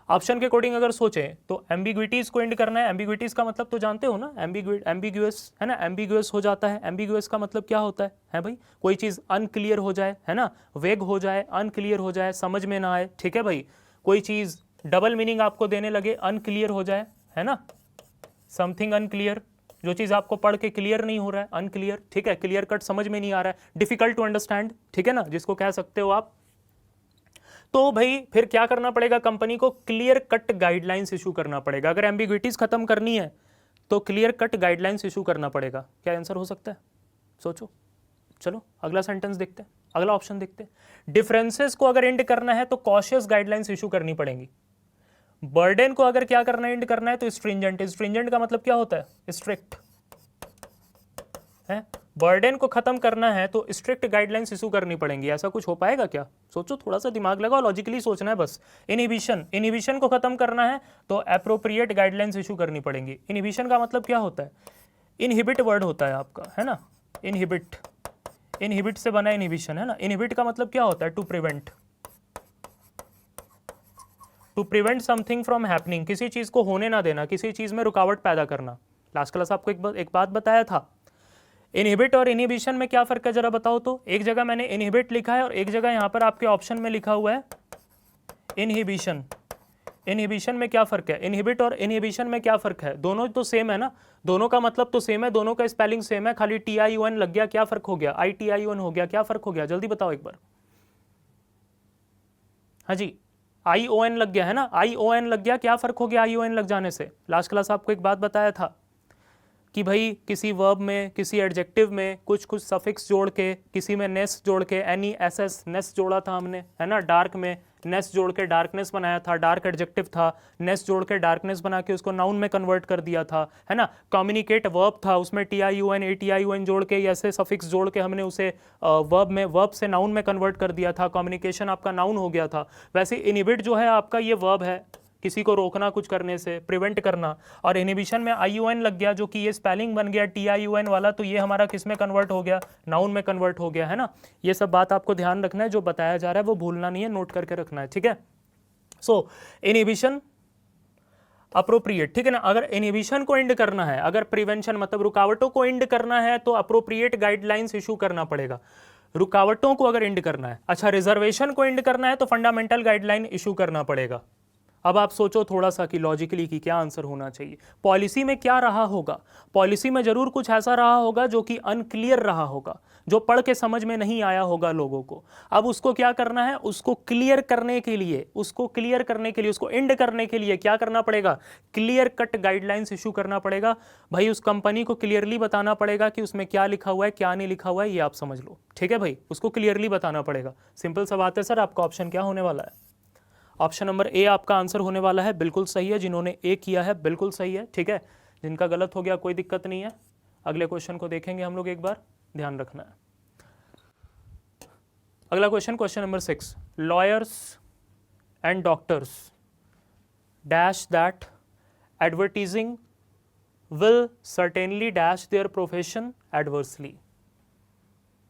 Speaker 1: ऑप्शन के अकॉर्डिंग अगर सोचें तो एम्बिग्विटीज को एंड करना है। एम्बिग्विटीज का मतलब तो जानते हो ना, एम्बिग्यूअस है ना, एम्बिग्यूअस हो जाता है। एम्बिग्यूअस का मतलब क्या होता है भाई? कोई चीज अनक्लियर हो जाए, है ना, वेग हो जाए, अनक्लियर हो जाए, समझ में ना आए, ठीक है भाई। कोई चीज डबल मीनिंग आपको देने लगे, अनक्लियर हो जाए, है ना, समथिंग अनक्लियर, जो चीज आपको पढ़ के क्लियर नहीं हो रहा है, अनक्लियर, ठीक है, क्लियर कट समझ में नहीं आ रहा है, डिफिकल्ट टू अंडरस्टैंड, ठीक है ना, जिसको कह सकते हो आप। तो भाई फिर क्या करना पड़ेगा? कंपनी को क्लियर कट गाइडलाइंस इशू करना पड़ेगा। अगर एम्बिग्विटीज खत्म करनी है तो क्लियर कट गाइडलाइंस इशू करना पड़ेगा। क्या आंसर हो सकता है? सोचो। चलो अगला सेंटेंस देखते हैं, अगला ऑप्शन देखते हैं। डिफरेंसेस को अगर एंड करना है तो कॉशियस गाइडलाइंस इशू करनी पड़ेंगी। बर्डन को अगर क्या करना है, एंड करना है, तो स्ट्रिंजेंट। स्ट्रिंजेंट का मतलब क्या होता है? स्ट्रिक्ट है। बर्डन को खत्म करना है तो स्ट्रिक्ट गाइडलाइंस इशू करनी पड़ेंगी। ऐसा कुछ हो पाएगा क्या? सोचो, थोड़ा सा दिमाग लगाओ, लॉजिकली सोचना है बस। इनहिबिशन को खत्म करना है तो एप्रोप्रिएट गाइडलाइंस इशू करनी पड़ेंगी। इनहिबिशन का मतलब क्या होता है? इनहिबिट वर्ड होता है आपका, है ना, इनहिबिट से बना इनहिबिशन, है ना। इनहिबिट का मतलब क्या होता है? To prevent something from happening, किसी चीज को होने ना देना, किसी चीज में रुकावट पैदा करना। लास्ट क्लास आपको एक बात बताया था। इनहिबिट और इनहिबिशन में क्या फर्क है जरा बताओ तो। एक जगह मैंने इनहिबिट लिखा है और एक जगह यहां पर आपके ऑप्शन में लिखा हुआ है इनहिबिशन। इनहिबिशन में क्या फर्क है? इनहिबिट और इनहिबिशन में क्या फर्क है? दोनों तो सेम है ना, दोनों का मतलब तो सेम है, दोनों का स्पेलिंग सेम है, खाली TION लग गया, क्या फर्क हो गया? ITION हो गया, क्या फर्क हो गया? जल्दी बताओ एक बार। हाँ जी, ION लग गया, है ना, ION लग गया, क्या फर्क हो गया ION लग जाने से? लास्ट क्लास आपको एक बात बताया था, कि भाई किसी वर्ब में, किसी एडजेक्टिव में कुछ कुछ सफिक्स जोड़ के, किसी में नेस जोड़ के, एनी एस एस नेस जोड़ा था हमने, है ना। डार्क में नेस जोड़ के डार्कनेस बनाया था, डार्क एडजेक्टिव था, नेस जोड़ के डार्कनेस बना के उसको नाउन में कन्वर्ट कर दिया था, है ना। कम्युनिकेट वर्ब था, उसमें TIUN ATIUN जोड़ के, ऐसे सफिक्स जोड़ के हमने उसे वर्ब में, वर्ब से नाउन में कन्वर्ट कर दिया था, कम्युनिकेशन आपका नाउन हो गया था। वैसे इनिबिट जो है आपका ये वर्ब है, किसी को रोकना कुछ करने से, प्रिवेंट करना, और इनिबिशन में IUN लग गया जो कि ये स्पेलिंग बन गया TIUN वाला, तो ये हमारा किस में कन्वर्ट हो गया, नाउन में कन्वर्ट हो गया, है ना। ये सब बात आपको ध्यान रखना है, जो बताया जा रहा है वो भूलना नहीं है, नोट करके रखना है, ठीक है। सो इनिबिशन अप्रोप्रिएट, ठीक है ना। अगर इनिबिशन को एंड करना है, अगर प्रिवेंशन मतलब रुकावटों को एंड करना है, तो अप्रोप्रिएट गाइडलाइंस इशू करना पड़ेगा, रुकावटों को अगर एंड करना है। अच्छा, रिजर्वेशन को एंड करना है तो फंडामेंटल गाइडलाइन इशू करना पड़ेगा। अब आप सोचो थोड़ा सा कि लॉजिकली कि क्या आंसर होना चाहिए। पॉलिसी में क्या रहा होगा, पॉलिसी में जरूर कुछ ऐसा रहा होगा जो कि अनक्लियर रहा होगा, जो पढ़ के समझ में नहीं आया होगा लोगों को। अब उसको क्या करना है, उसको क्लियर करने के लिए, उसको क्लियर करने के लिए, उसको एंड करने के लिए क्या करना पड़ेगा, क्लियर कट गाइडलाइंस इशू करना पड़ेगा। भाई उस कंपनी को क्लियरली बताना पड़ेगा कि उसमें क्या लिखा हुआ है, क्या नहीं लिखा हुआ है, ये आप समझ लो, ठीक है भाई। उसको क्लियरली बताना पड़ेगा, सिंपल सा बात है सर। आपका ऑप्शन क्या होने वाला है, ऑप्शन नंबर ए आपका आंसर होने वाला है, बिल्कुल सही है। जिन्होंने ए किया है बिल्कुल सही है, ठीक है। जिनका गलत हो गया कोई दिक्कत नहीं है। अगले क्वेश्चन को देखेंगे हम लोग, एक बार ध्यान रखना है। अगला question, question number 6, lawyers and doctors dash that advertising will certainly dash their profession adversely.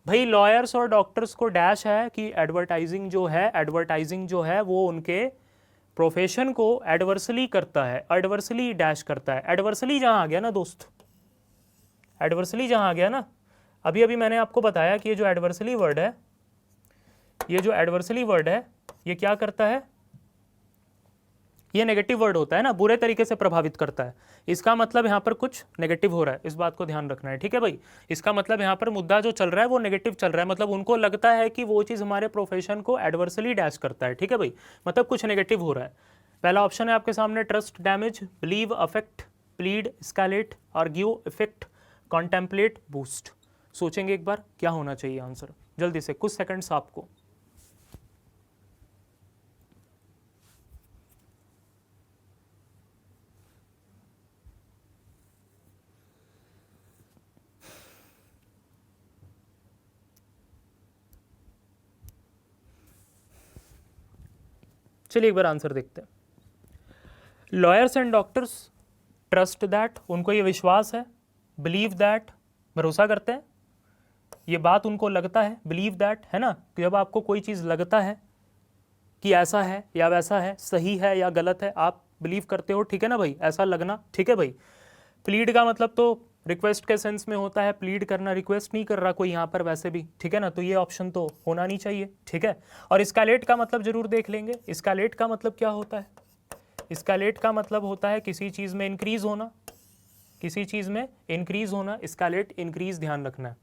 Speaker 1: भाई लॉयर्स और डॉक्टर्स को डैश है कि एडवर्टाइजिंग जो है वो उनके प्रोफेशन को एडवर्सली करता है, एडवर्सली डैश करता है। एडवर्सली जहां आ गया ना दोस्त, एडवर्सली जहां आ गया ना, अभी अभी मैंने आपको बताया कि ये जो एडवर्सली वर्ड है, ये क्या करता है, ये नेगेटिव वर्ड होता है ना, बुरे तरीके से प्रभावित करता है। इसका मतलब यहाँ पर कुछ नेगेटिव हो रहा है, इस बात को ध्यान रखना है, ठीक है भाई। इसका मतलब यहाँ पर मुद्दा जो चल रहा है वो नेगेटिव चल रहा है, मतलब उनको लगता है कि वो चीज़ हमारे प्रोफेशन को एडवर्सली डैश करता है, ठीक है भाई, मतलब कुछ नेगेटिव हो रहा है। पहला ऑप्शन है आपके सामने, trust, damage, believe, affect, plead, escalate, argue, effect, contemplate, boost. सोचेंगे एक बार क्या होना चाहिए आंसर, जल्दी से, कुछ सेकंड्स आपको। चलिए एक बार आंसर देखते हैं। Lawyers and doctors trust that, उनको ये विश्वास है, बिलीव दैट, भरोसा करते हैं, ये बात उनको लगता है, बिलीव दैट, है ना। जब आपको कोई चीज़ लगता है कि ऐसा है या वैसा है, सही है या गलत है, आप बिलीव करते हो, ठीक है ना भाई, ऐसा लगना, ठीक है भाई। प्लीड का मतलब तो रिक्वेस्ट के सेंस में होता है, प्लीड करना, रिक्वेस्ट नहीं कर रहा कोई यहाँ पर वैसे भी, ठीक है ना, तो ये ऑप्शन तो होना नहीं चाहिए, ठीक है। और एस्केलेट का मतलब जरूर देख लेंगे। एस्केलेट का मतलब क्या होता है, एस्केलेट का मतलब होता है किसी चीज़ में इंक्रीज होना, किसी चीज़ में इंक्रीज होना, एस्केलेट, इंक्रीज, ध्यान रखना है।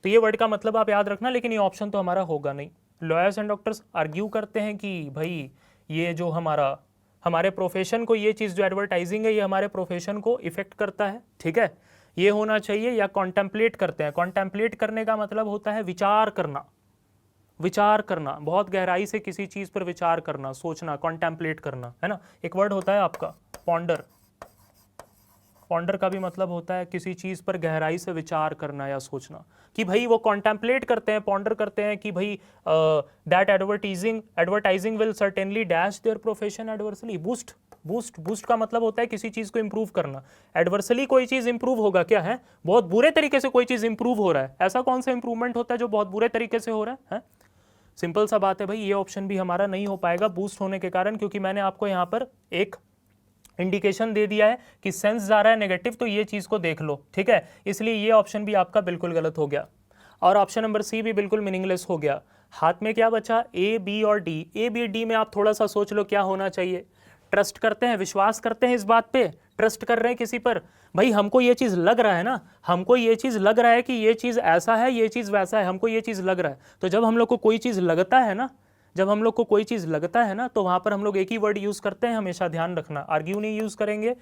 Speaker 1: तो ये वर्ड का मतलब आप याद रखना, लेकिन ये ऑप्शन तो हमारा होगा नहीं। लॉयर्स एंड डॉक्टर्स आर्ग्यू करते हैं कि भाई ये जो हमारे प्रोफेशन को, ये चीज़ जो एडवर्टाइजिंग है ये हमारे प्रोफेशन को इफेक्ट करता है, ठीक है, ये होना चाहिए। या कॉन्टेम्पलेट करते हैं, कॉन्टेम्पलेट करने का मतलब होता है विचार करना, विचार करना, बहुत गहराई से किसी चीज़ पर विचार करना, सोचना, कॉन्टेम्पलेट करना, है ना। एक वर्ड होता है आपका पॉन्डर, पॉन्डर का भी मतलब होता है किसी चीज़ पर गहराई से विचार करना या सोचना, कि भाई वो कॉन्टेम्पलेट करते हैं, पॉन्डर करते हैं कि भाई that advertising will certainly dash their profession adversely. Boost, boost का मतलब होता है किसी चीज़ को इंप्रूव करना। एडवर्सली कोई चीज़ इंप्रूव होगा क्या है, बहुत बुरे तरीके से कोई चीज़ इंप्रूव हो रहा है, ऐसा कौन सा इंप्रूवमेंट होता है जो बहुत बुरे तरीके से हो रहा है? सिंपल सा बात है भाई, ये ऑप्शन भी हमारा नहीं हो पाएगा बूस्ट होने के कारण, क्योंकि मैंने आपको यहाँ पर एक इंडिकेशन दे दिया है कि सेंस जा रहा है नेगेटिव, तो ये चीज़ को देख लो, ठीक है। इसलिए ये ऑप्शन भी आपका बिल्कुल गलत हो गया, और ऑप्शन नंबर सी भी बिल्कुल मीनिंगलेस हो गया। हाथ में क्या बचा, ए, बी और डी। ए, बी, डी में आप थोड़ा सा सोच लो क्या होना चाहिए। ट्रस्ट करते हैं, विश्वास करते हैं इस बात पे, ट्रस्ट कर रहे हैं किसी पर, भाई हमको ये चीज़ लग रहा है ना, हमको ये चीज़ लग रहा है कि ये चीज़ ऐसा है, ये चीज़ वैसा है, हमको ये चीज़ लग रहा है। तो जब हम लोग को कोई चीज़ लगता है ना, जब हम लोग को कोई चीज़ लगता है ना, तो वहाँ पर हम लोग एक ही वर्ड यूज़ करते हैं, हमेशा ध्यान रखना, आर्ग्यू नहीं यूज़ करेंगे,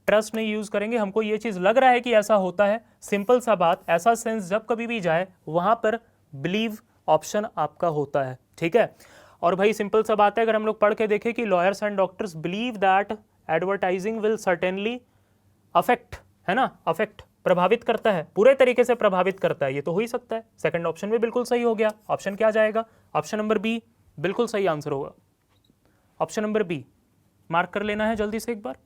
Speaker 1: ट्रस्ट नहीं यूज करेंगे, हमको ये चीज लग रहा है कि ऐसा होता है, सिंपल सा बात, ऐसा सेंस जब कभी भी जाए वहां पर बिलीव ऑप्शन आपका होता है, ठीक है। और भाई सिंपल सा बात है, अगर हम लोग पढ़ के देखें कि lawyers and doctors believe that advertising will certainly affect, है ना, अफेक्ट प्रभावित करता है, पूरे तरीके से प्रभावित करता है, ये तो हो ही सकता है। सेकंड ऑप्शन भी बिल्कुल सही हो गया। ऑप्शन क्या जाएगा? ऑप्शन नंबर बी बिल्कुल सही आंसर होगा। ऑप्शन नंबर बी मार्क कर लेना है जल्दी से एक बार।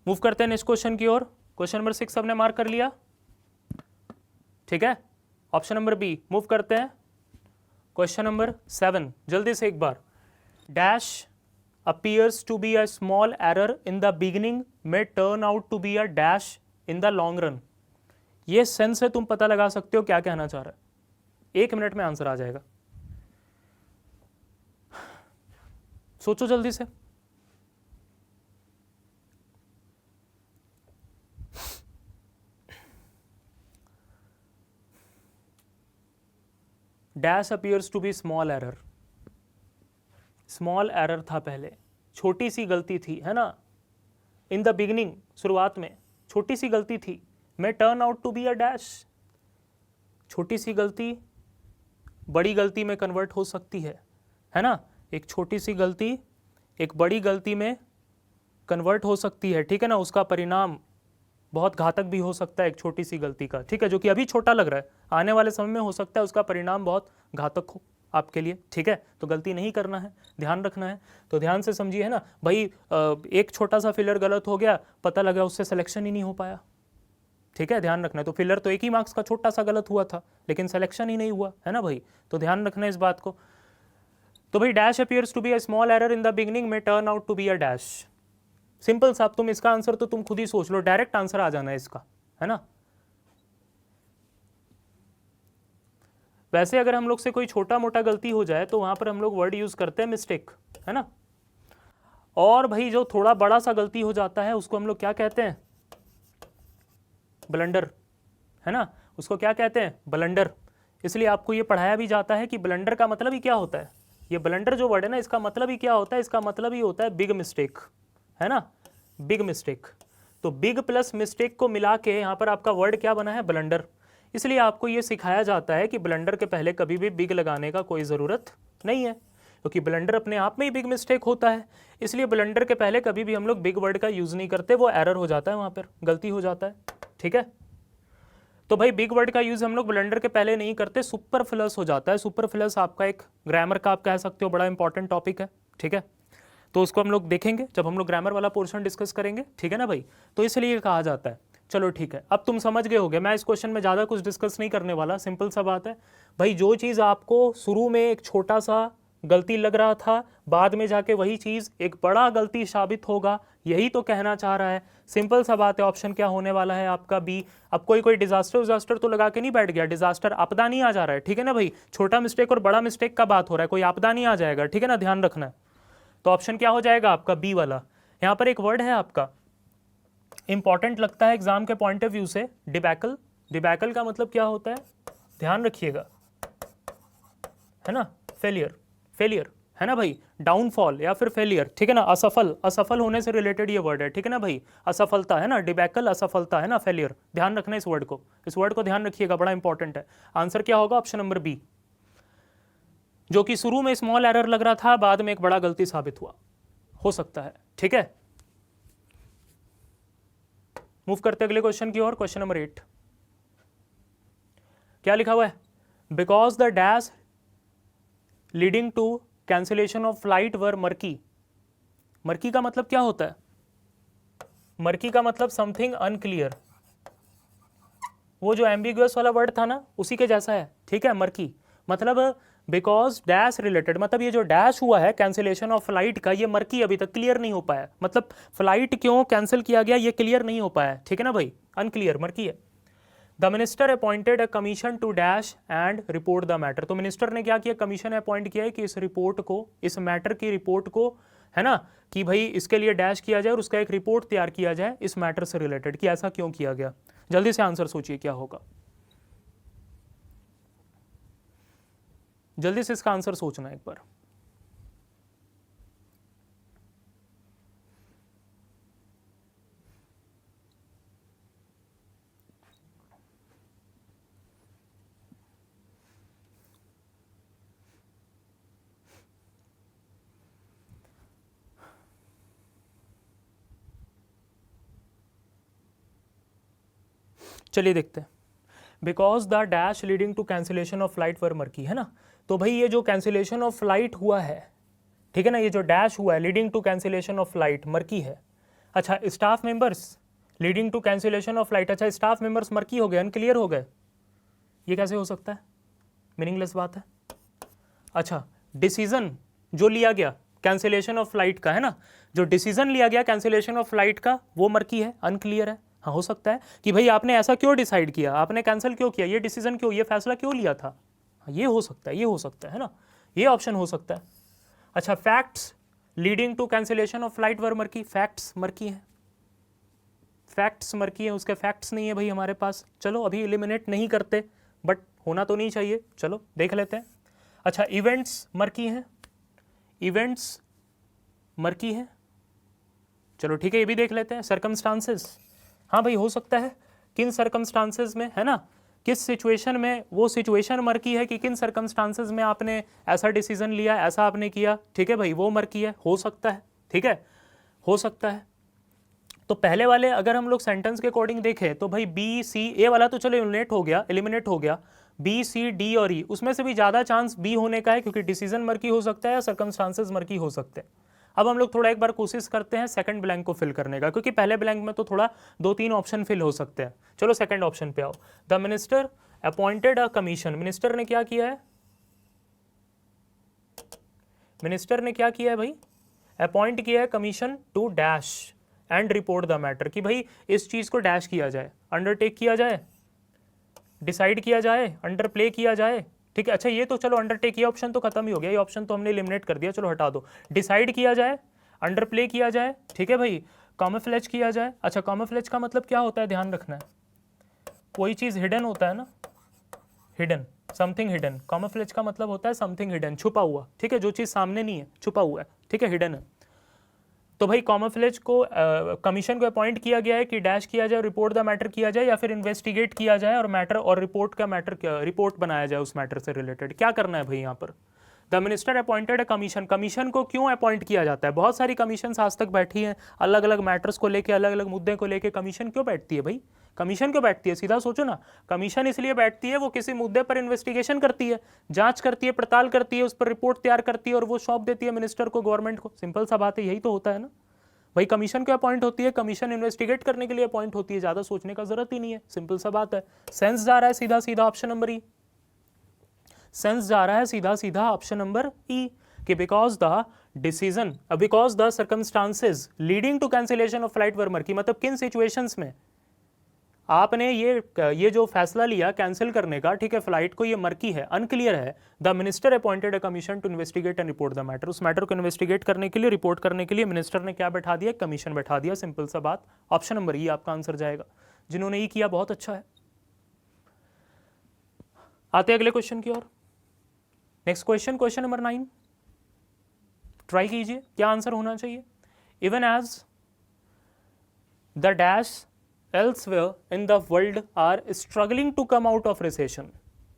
Speaker 1: मूव करते हैं नेक्स्ट क्वेश्चन की ओर। क्वेश्चन नंबर 6 सबने मार्क कर लिया, ठीक है। ऑप्शन नंबर बी मूव करते हैं। क्वेश्चन नंबर 7 जल्दी से एक बार। Dash appears to be a small error in the beginning may turn out to be a dash in the long run। ये सेंस से तुम पता लगा सकते हो क्या कहना चाह रहा है। 1 मिनट में आंसर आ जाएगा, सोचो जल्दी से। Dash appears to be small error, small error था, पहले छोटी सी गलती थी, है ना। इन द बिगिनिंग, शुरुआत में छोटी सी गलती थी। May turn out to be a dash, छोटी सी गलती बड़ी गलती में कन्वर्ट हो सकती है ना। एक छोटी सी गलती एक बड़ी गलती में कन्वर्ट हो सकती है, ठीक है ना। उसका परिणाम बहुत घातक भी हो सकता है एक छोटी सी गलती का, ठीक है, जो कि अभी छोटा लग रहा है, आने वाले समय में हो सकता है उसका परिणाम बहुत घातक हो आपके लिए, ठीक है। तो गलती नहीं करना है, ध्यान रखना है। तो ध्यान से समझिए, है ना भाई। एक छोटा सा फिलर गलत हो गया, पता लगा उससे सिलेक्शन ही नहीं हो पाया, ठीक है, ध्यान रखना है। तो फिलर तो एक ही मार्क्स का छोटा सा गलत हुआ था, लेकिन सिलेक्शन ही नहीं हुआ, है ना भाई। तो ध्यान रखना है इस बात को। तो भाई dash appears to be a small error in the beginning may turn out to be a dash. Simple साहब, तुम इसका आंसर तो तुम खुद ही सोच लो, डायरेक्ट आंसर आ जाना है इसका, है ना। वैसे अगर हम लोग से कोई छोटा मोटा गलती हो जाए तो वहां पर हम लोग वर्ड यूज करते हैं मिस्टेक, है ना। और भाई जो थोड़ा बड़ा सा गलती हो जाता है उसको हम लोग क्या कहते हैं? ब्लंडर, है ना। उसको क्या कहते हैं? ब्लंडर। इसलिए आपको ये पढ़ाया भी जाता है कि ब्लंडर का मतलब ही क्या होता है। ये ब्लंडर जो वर्ड है ना, इसका मतलब ही क्या होता है? इसका मतलब ही होता है बिग मिस्टेक, है ना, बिग मिस्टेक। तो बिग प्लस मिस्टेक को मिला के यहाँ पर आपका वर्ड क्या बना है? ब्लंडर। इसलिए आपको ये सिखाया जाता है कि ब्लंडर के पहले कभी भी बिग लगाने का कोई ज़रूरत नहीं है, क्योंकि ब्लंडर अपने आप में ही बिग मिस्टेक होता है। इसलिए ब्लंडर के पहले कभी भी हम लोग बिग वर्ड का यूज़ नहीं करते, वो एरर हो जाता है, वहाँ पर गलती हो जाता है, ठीक है। तो भाई बिग वर्ड का यूज़ हम लोग ब्लंडर के पहले नहीं करते, सुपरफ्लस हो जाता है। सुपरफ्लस आपका एक ग्रामर का आप कह सकते हो बड़ा इंपॉर्टेंट टॉपिक है, ठीक है। तो उसको हम लोग देखेंगे जब हम लोग ग्रामर वाला पोर्शन डिस्कस करेंगे, ठीक है ना भाई। तो इसलिए कहा जाता है। चलो ठीक है, अब तुम समझ गए होगे, मैं इस क्वेश्चन में ज़्यादा कुछ डिस्कस नहीं करने वाला, सिंपल सा बात है भाई। जो चीज़ आपको शुरू में एक छोटा सा गलती लग रहा था, बाद में जाके वही चीज़ एक बड़ा गलती साबित होगा, यही तो कहना चाह रहा है। सिंपल सा बात है, ऑप्शन क्या होने वाला है आपका? बी। अब कोई डिजास्टर विजास्टर तो लगा के नहीं बैठ गया, डिजास्टर आपदा नहीं आ जा रहा है, ठीक है ना भाई। छोटा मिस्टेक और बड़ा मिस्टेक का बात हो रहा है, कोई आपदा नहीं आ जाएगा, ठीक है ना, ध्यान रखना है। तो ऑप्शन क्या हो जाएगा आपका? बी वाला। यहाँ पर एक वर्ड है आपका इंपॉर्टेंट लगता है एग्जाम के पॉइंट ऑफ व्यू से, डिबैकल। डिबैकल का मतलब क्या होता है? ध्यान रखिएगा, है ना, फेलियर, फेलियर, है ना भाई, डाउनफॉल या फिर फेलियर, ठीक है ना, असफल, असफल होने से रिलेटेड ये वर्ड है, ठीक है ना भाई। असफलता, है ना, डिबैकल असफलता, है ना, फेलियर। ध्यान रखना इस वर्ड को, इस वर्ड को ध्यान रखिएगा, बड़ा इंपॉर्टेंट है। आंसर क्या होगा? ऑप्शन नंबर बी, जो कि शुरू में स्मॉल एरर लग रहा था, बाद में एक बड़ा गलती साबित हुआ, हो सकता है, ठीक है। मूव करते अगले क्वेश्चन की ओर। क्वेश्चन नंबर 8 क्या लिखा हुआ है? Because the dash leading to cancellation of flight were murky. Murky का मतलब क्या होता है? मर्की का मतलब समथिंग अनक्लियर। वो जो एम्बिगुअस वाला वर्ड था ना, उसी के जैसा है, ठीक है। मर्की मतलब बिकॉज डैश रिलेटेड, मतलब ये जो डैश हुआ है कैंसिलेशन ऑफ फ्लाइट का, ये मर्की, अभी तक क्लियर नहीं हो पाया। मतलब फ्लाइट क्यों कैंसिल किया गया ये क्लियर नहीं हो पाया, ठीक है ना भाई, अनक्लियर, मर्की है। The minister appointed a commission to dash and report the matter. तो मिनिस्टर ने क्या किया? कमीशन अपॉइंट किया है कि इस रिपोर्ट को, इस मैटर की रिपोर्ट को, है ना, कि भाई इसके लिए डैश किया जाए और उसका एक रिपोर्ट तैयार किया जाए इस मैटर से रिलेटेड, कि ऐसा क्यों किया गया। जल्दी से आंसर सोचिए क्या होगा, जल्दी से इसका आंसर सोचना एक बार। चलिए देखते हैं। Because the dash leading to cancellation of flight were murky, है ना। तो भाई ये जो कैंसिलेशन ऑफ फ्लाइट हुआ है, ठीक है ना, ये जो डैश हुआ है leading to cancellation of flight murky है। अच्छा, staff members leading to cancellation of flight, अच्छा स्टाफ मेंबर्स मर्की हो गए, अनक्लियर हो गए, ये कैसे हो सकता है? मीनिंगलेस बात है। अच्छा, डिसीजन जो लिया गया कैंसिलेशन ऑफ फ्लाइट का, है ना, जो डिसीजन लिया गया कैंसिलेशन ऑफ फ्लाइट का वो मर्की है, अनक्लियर है। हाँ, हो सकता है कि भाई आपने ऐसा क्यों डिसाइड किया, आपने कैंसिल क्यों किया, ये डिसीजन क्यों, ये फैसला क्यों लिया था। हाँ, ये हो सकता है, ये हो सकता है ना, ये ऑप्शन हो सकता है। अच्छा, facts leading to cancellation of flight were murky, facts murky है, फैक्ट्स मर्की है, उसके फैक्ट्स नहीं है भाई हमारे पास। चलो अभी एलिमिनेट नहीं करते, बट होना तो नहीं चाहिए, चलो देख लेते हैं। अच्छा, इवेंट्स मर्की हैं, इवेंट्स मर्की है, चलो ठीक है ये भी देख लेते हैं। सर्कमस्टांसेस, हाँ भाई हो सकता है, किन सर्कमस्टांसेस में, है ना, किस सिचुएशन में, वो सिचुएशन मर्की है कि किन सर्कमस्टांसेस में आपने ऐसा डिसीजन लिया, ऐसा आपने किया, ठीक है भाई, वो मर्की है, हो सकता है, ठीक है, हो सकता है। तो पहले वाले अगर हम लोग सेंटेंस के अकॉर्डिंग देखें तो भाई बी सी, ए वाला तो चलो एलिमिनेट हो गया, बी सी डी और ई, उसमें से भी ज़्यादा चांस बी होने का है क्योंकि डिसीजन मर्की हो सकता है या सर्कमस्टांसेस मर्की हो सकते हैं। अब हम लोग थोड़ा एक बार कोशिश करते हैं सेकंड ब्लैंक को फिल करने का, क्योंकि पहले ब्लैंक में तो थोड़ा 2-3 ऑप्शन फिल हो सकते हैं। चलो सेकंड ऑप्शन पे आओ। The minister appointed a commission, minister ने क्या किया है, मिनिस्टर ने क्या किया है भाई, अपॉइंट किया है commission to dash and report the matter, कि भाई इस चीज़ को डैश किया जाए, अंडरटेक किया जाए, डिसाइड किया जाए, अंडर प्ले किया जाए, ठीक है। अच्छा, ये तो चलो अंडरटेक, ये ऑप्शन तो खत्म ही हो गया, ये ऑप्शन तो हमने एलिमिनेट कर दिया, चलो हटा दो। डिसाइड किया जाए, अंडर प्ले किया जाए, ठीक है भाई, कॉमफ्लेज किया जाए। अच्छा, कॉमफ्लेज का मतलब क्या होता है, ध्यान रखना है, कोई चीज़ हिडन होता है ना, हिडन, समथिंग हिडन, कॉमफ्लेज का मतलब होता है समथिंग हिडन, छुपा हुआ, ठीक है, जो चीज़ सामने नहीं है, छुपा हुआ है, ठीक है, हिडन है। तो भाई कॉमफ्लेज को कमीशन को अपॉइंट किया गया है कि डैश किया जाए, रिपोर्ट द मैटर किया जाए, या फिर इन्वेस्टिगेट किया जाए और मैटर और रिपोर्ट का मैटर, रिपोर्ट बनाया जाए उस मैटर से रिलेटेड, क्या करना है भाई यहाँ पर। The minister appointed a commission, commission को क्यों अपॉइंट किया जाता है, बहुत सारी कमीशन आज तक बैठी हैं अलग अलग मैटर्स को लेके, अलग अलग मुद्दे को लेके, कमीशन क्यों बैठती है भाई, कमीशन क्यों बैठती है, सीधा सोचो ना, कमीशन इसलिए बैठती है, वो किसी मुद्दे पर इन्वेस्टिगेशन करती है, जांच करती है, पड़ताल करती है, उस पर रिपोर्ट तैयार करती है और वो सौंप देती है मिनिस्टर को, गवर्नमेंट को। सिंपल सा बात है, यही तो होता है ना भाई। कमीशन क्यों अपॉइंट होती है, कमीशन इन्वेस्टिगेट करने के लिए अपॉइंट होती है, ज्यादा सोचने का जरूरत ही नहीं है, सिंपल सा बात है। सेंस जा रहा है सीधा सीधा ऑप्शन नंबर ई, सेंस जा रहा है सीधा सीधा ऑप्शन नंबर ई, कि because the decision, because the circumstances leading to cancellation of flight were murky, मतलब किन सिचुएशंस में आपने ये जो फैसला लिया कैंसिल करने का, ठीक है, फ्लाइट को, ये मर्की है, अनक्लियर है। The minister appointed a commission to investigate and report the matter, उस मैटर को इन्वेस्टिगेट करने के लिए, रिपोर्ट करने के लिए मिनिस्टर ने क्या बैठा दिया, कमीशन बैठा दिया, सिंपल सा बात, ऑप्शन नंबर ई आपका आंसर जाएगा। जिन्होंने ई किया बहुत अच्छा है। आते अगले क्वेश्चन की ओर। Next question, question number 9, try कीजिए क्या आंसर होना चाहिए। Even as the dash elsewhere in the world are struggling to come out of recession,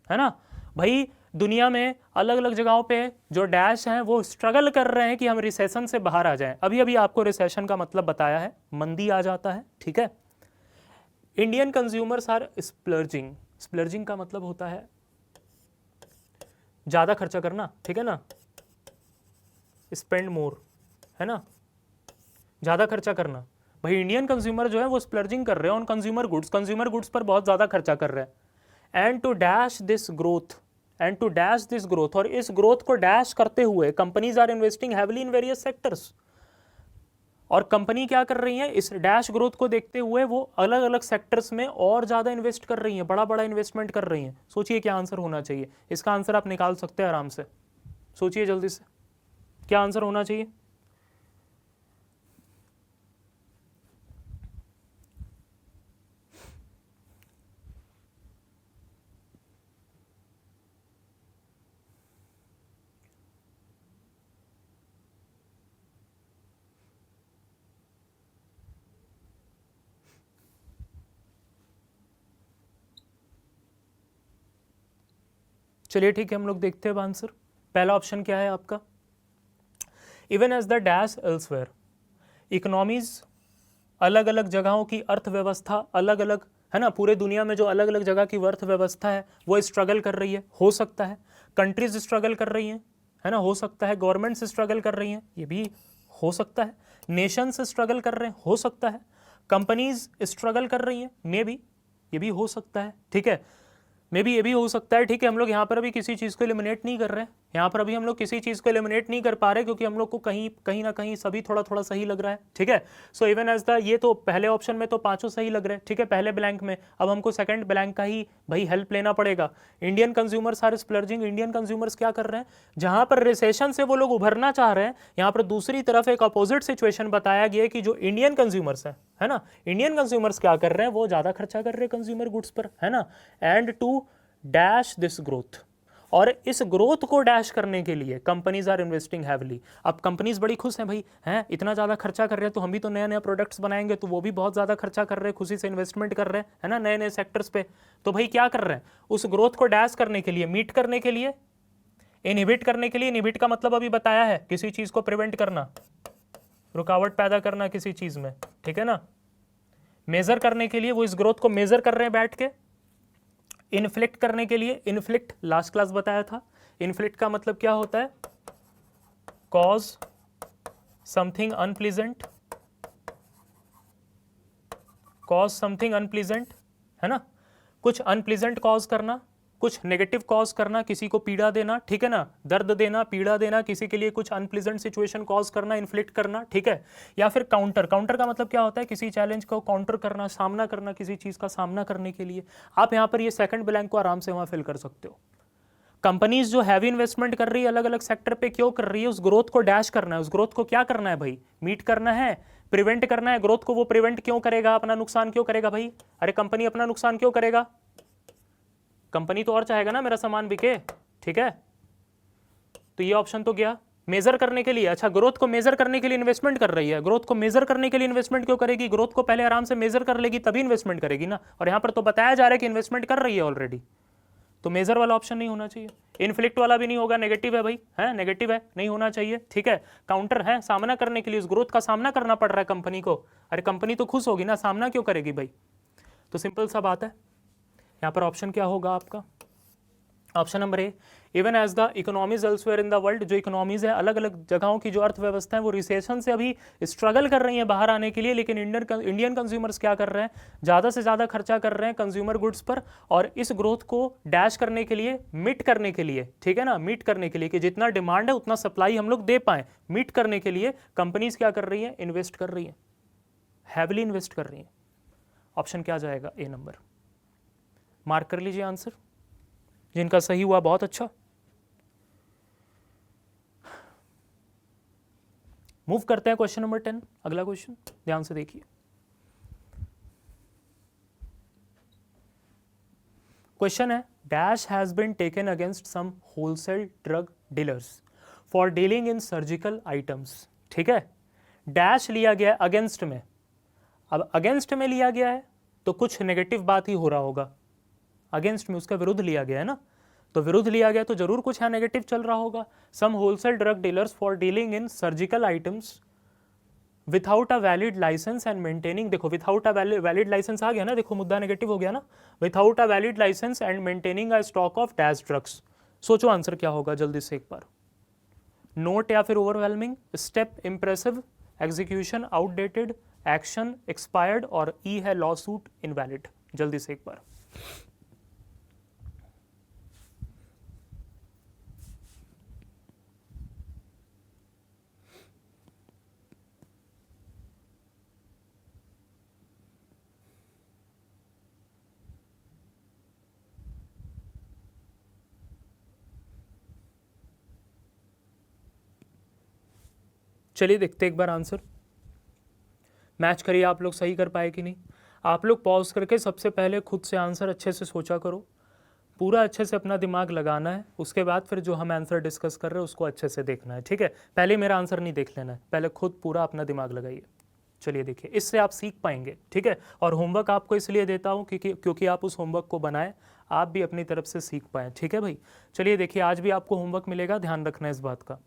Speaker 1: है ना भाई, दुनिया में अलग अलग जगहों पे जो डैश हैं वो स्ट्रगल कर रहे हैं कि हम रिसेशन से बाहर आ जाएं। अभी अभी आपको रिसेशन का मतलब बताया है, मंदी आ जाता है, ठीक है। इंडियन कंज्यूमर्स आर स्प्लर्जिंग, स्प्लर्जिंग का मतलब होता है ज़्यादा खर्चा करना, ठीक है ना, स्पेंड मोर, है ना, ज़्यादा खर्चा करना। भाई इंडियन कंज्यूमर जो है वो स्प्लर्जिंग कर रहे हैं ऑन कंज्यूमर गुड्स पर बहुत ज़्यादा खर्चा कर रहे हैं। And to dash this growth, और इस ग्रोथ को डैश करते हुए companies are investing heavily in various sectors, और कंपनी क्या कर रही है, इस डैश ग्रोथ को देखते हुए वो अलग अलग सेक्टर्स में और ज़्यादा इन्वेस्ट कर रही हैं, बड़ा बड़ा इन्वेस्टमेंट कर रही हैं। सोचिए क्या आंसर होना चाहिए, इसका आंसर आप निकाल सकते हैं आराम से, सोचिए जल्दी से क्या आंसर होना चाहिए। चलिए ठीक है, हम लोग देखते हैं अब आंसर। पहला ऑप्शन क्या है आपका, even as the dash elsewhere, economies, अलग अलग जगहों की अर्थव्यवस्था अलग अलग है ना, पूरे दुनिया में जो अलग अलग जगह की अर्थव्यवस्था है वो स्ट्रगल कर रही है, हो सकता है कंट्रीज स्ट्रगल कर रही हैं, है ना, हो सकता है गवर्नमेंट्स स्ट्रगल कर रही हैं, ये भी हो सकता है, नेशंस स्ट्रगल कर रहे हैं, हो सकता है कंपनीज स्ट्रगल कर रही हैं, मे बी ये भी हो सकता है, ठीक है, मे बी ये भी हो सकता है, ठीक है। हम लोग यहाँ पर अभी किसी चीज़ को एलिमिनेट नहीं कर रहे हैं, यहाँ पर अभी हम लोग किसी चीज़ को एलिमिनेट नहीं कर पा रहे क्योंकि हम लोग को कहीं ना कहीं सभी थोड़ा थोड़ा सही लग रहा है, ठीक है। सो इवन एज द, ये तो पहले ऑप्शन में तो पांचों सही लग रहे हैं, ठीक है, पहले ब्लैंक में। अब हमको सेकंड ब्लैंक का ही भाई हेल्प लेना पड़ेगा। Indian consumers are splurging, Indian consumers क्या कर रहे हैं, जहां पर रिसेशन से वो लोग उभरना चाह रहे हैं, यहाँ पर दूसरी तरफ एक अपोजिट सिचुएशन बताया गया कि जो इंडियन कंज्यूमर्स है ना, इंडियन कंज्यूमर्स क्या कर रहे हैं, वो ज़्यादा खर्चा कर रहे हैं कंज्यूमर गुड्स पर, है ना, and to dash this growth, और इस ग्रोथ को डैश करने के लिए कंपनीज आर इन्वेस्टिंग हैवली। अब कंपनीज बड़ी खुश हैं भाई, हैं इतना ज़्यादा खर्चा कर रहे हैं तो हम भी तो नए नए प्रोडक्ट्स बनाएंगे, तो वो भी बहुत ज़्यादा खर्चा कर रहे हैं, खुशी से इन्वेस्टमेंट कर रहे हैं, है ना, नए नए सेक्टर्स पे। तो भाई क्या कर रहे हैं, उस ग्रोथ को डैश करने के लिए, मीट करने के लिए, इनहिबिट करने के लिए, इनहिबिट का मतलब अभी बताया है, किसी चीज़ को प्रिवेंट करना, रुकावट पैदा करना किसी चीज़ में, ठीक है ना, मेजर करने के लिए, वो इस ग्रोथ को मेजर कर रहे हैं बैठ के, इन्फ्लिक्ट करने के लिए, इन्फ्लिक्ट लास्ट क्लास बताया था, इन्फ्लिक्ट का मतलब क्या होता है, cause something unpleasant, cause something unpleasant, है ना, कुछ अनप्लीजेंट कॉज करना, कुछ नेगेटिव कॉज करना, किसी को पीड़ा देना, ठीक है ना, दर्द देना, पीड़ा देना, किसी के लिए कुछ अनप्लीजेंट सिचुएशन कॉज करना, इन्फ्लिक्ट करना, ठीक है। या फिर काउंटर, काउंटर का मतलब क्या होता है, किसी चैलेंज को काउंटर करना, सामना करना, किसी चीज का सामना करने के लिए। आप यहां पर ये सेकंड ब्लैंक को आराम से वहां फिल कर सकते हो। कंपनीज जो हैवी इन्वेस्टमेंट कर रही है अलग अलग सेक्टर पे, क्यों कर रही है, उस ग्रोथ को डैश करना है, उस ग्रोथ को क्या करना है भाई, मीट करना है, प्रिवेंट करना है ग्रोथ को। वो प्रिवेंट क्यों करेगा, अपना नुकसान क्यों करेगा भाई, अरे कंपनी अपना नुकसान क्यों करेगा, कंपनी तो और चाहेगा ना मेरा सामान बिके, ठीक है। तो ये ऑप्शन तो गया मेजर करने के लिए। अच्छा, ग्रोथ को मेजर करने के लिए इन्वेस्टमेंट कर रही है, ग्रोथ को मेजर करने के लिए इन्वेस्टमेंट क्यों करेगी, ग्रोथ को पहले आराम से मेजर कर लेगी तभी इन्वेस्टमेंट करेगी ना, और यहां पर तो बताया जा रहा है कि इन्वेस्टमेंट कर रही है ऑलरेडी, तो मेजर वाला ऑप्शन नहीं होना चाहिए। इन्फ्लिक्ट वाला भी नहीं होगा, नेगेटिव है भाई, है नेगेटिव है, नहीं होना चाहिए, ठीक है। काउंटर है, सामना करने के लिए, उस ग्रोथ का सामना करना पड़ रहा है कंपनी को, अरे कंपनी तो खुश होगी ना, सामना क्यों करेगी भाई। तो सिंपल सा बात है, यहाँ पर ऑप्शन क्या होगा आपका, option number A, even as the economies elsewhere in the world, जो इकोनॉमीज है अलग अलग जगहों की जो अर्थव्यवस्था है वो रिसेशन से अभी स्ट्रगल कर रही है बाहर आने के लिए, लेकिन इंडियन कंज्यूमर्स क्या कर रहे हैं, ज़्यादा से ज़्यादा खर्चा कर रहे हैं कंज्यूमर गुड्स पर, और इस ग्रोथ को डैश करने के लिए, मीट करने के लिए, ठीक है ना, मीट करने के लिए कि जितना डिमांड है उतना सप्लाई हम लोग दे पाएँ, मीट करने के लिए कंपनीज क्या कर रही है, इन्वेस्ट कर रही है, हैवली इन्वेस्ट कर रही है। ऑप्शन क्या जाएगा, ए नंबर, मार्क कर लीजिए आंसर, जिनका सही हुआ बहुत अच्छा। मूव करते हैं क्वेश्चन नंबर 10, अगला क्वेश्चन ध्यान से देखिए। क्वेश्चन है, dash has been taken against some wholesale drug dealers for dealing in surgical items, ठीक है, डैश लिया गया अगेंस्ट में। अब अगेंस्ट में लिया गया है तो कुछ नेगेटिव बात ही हो रहा होगा, अगेंस्ट में उसका विरुद्ध लिया गया है ना, तो विरुद्ध लिया गया तो जरूर कुछ है नेगेटिव चल रहा होगा। Some wholesale drug dealers for dealing in surgical items without a valid licence and maintaining, देखो विथआउट अ वैलिड लाइसेंस आ गया ना, देखो मुद्दा नेगेटिव हो गया ना, without a valid licence and maintaining a stock of dash drugs. सोचो आंसर क्या होगा जल्दी से एक बार, नोट या फिर overwhelming, step impressive, execution outdated, action expired, और ई है लॉ सूट इनवैलिड। जल्दी से एक बार, चलिए देखते एक बार आंसर, मैच करिए आप लोग सही कर पाए कि नहीं। आप लोग पॉज करके सबसे पहले खुद से आंसर अच्छे से सोचा करो, पूरा अच्छे से अपना दिमाग लगाना है, उसके बाद फिर जो हम आंसर डिस्कस कर रहे हैं उसको अच्छे से देखना है, ठीक है। पहले मेरा आंसर नहीं देख लेना है, पहले खुद पूरा अपना दिमाग लगाइए। चलिए देखिए, इससे आप सीख पाएंगे, ठीक है। और होमवर्क आपको इसलिए देता हूँ क्योंकि आप उस होमवर्क को बनाएं, आप भी अपनी तरफ से सीख पाएँ, ठीक है भाई। चलिए देखिए, आज भी आपको होमवर्क मिलेगा, ध्यान रखना इस बात का।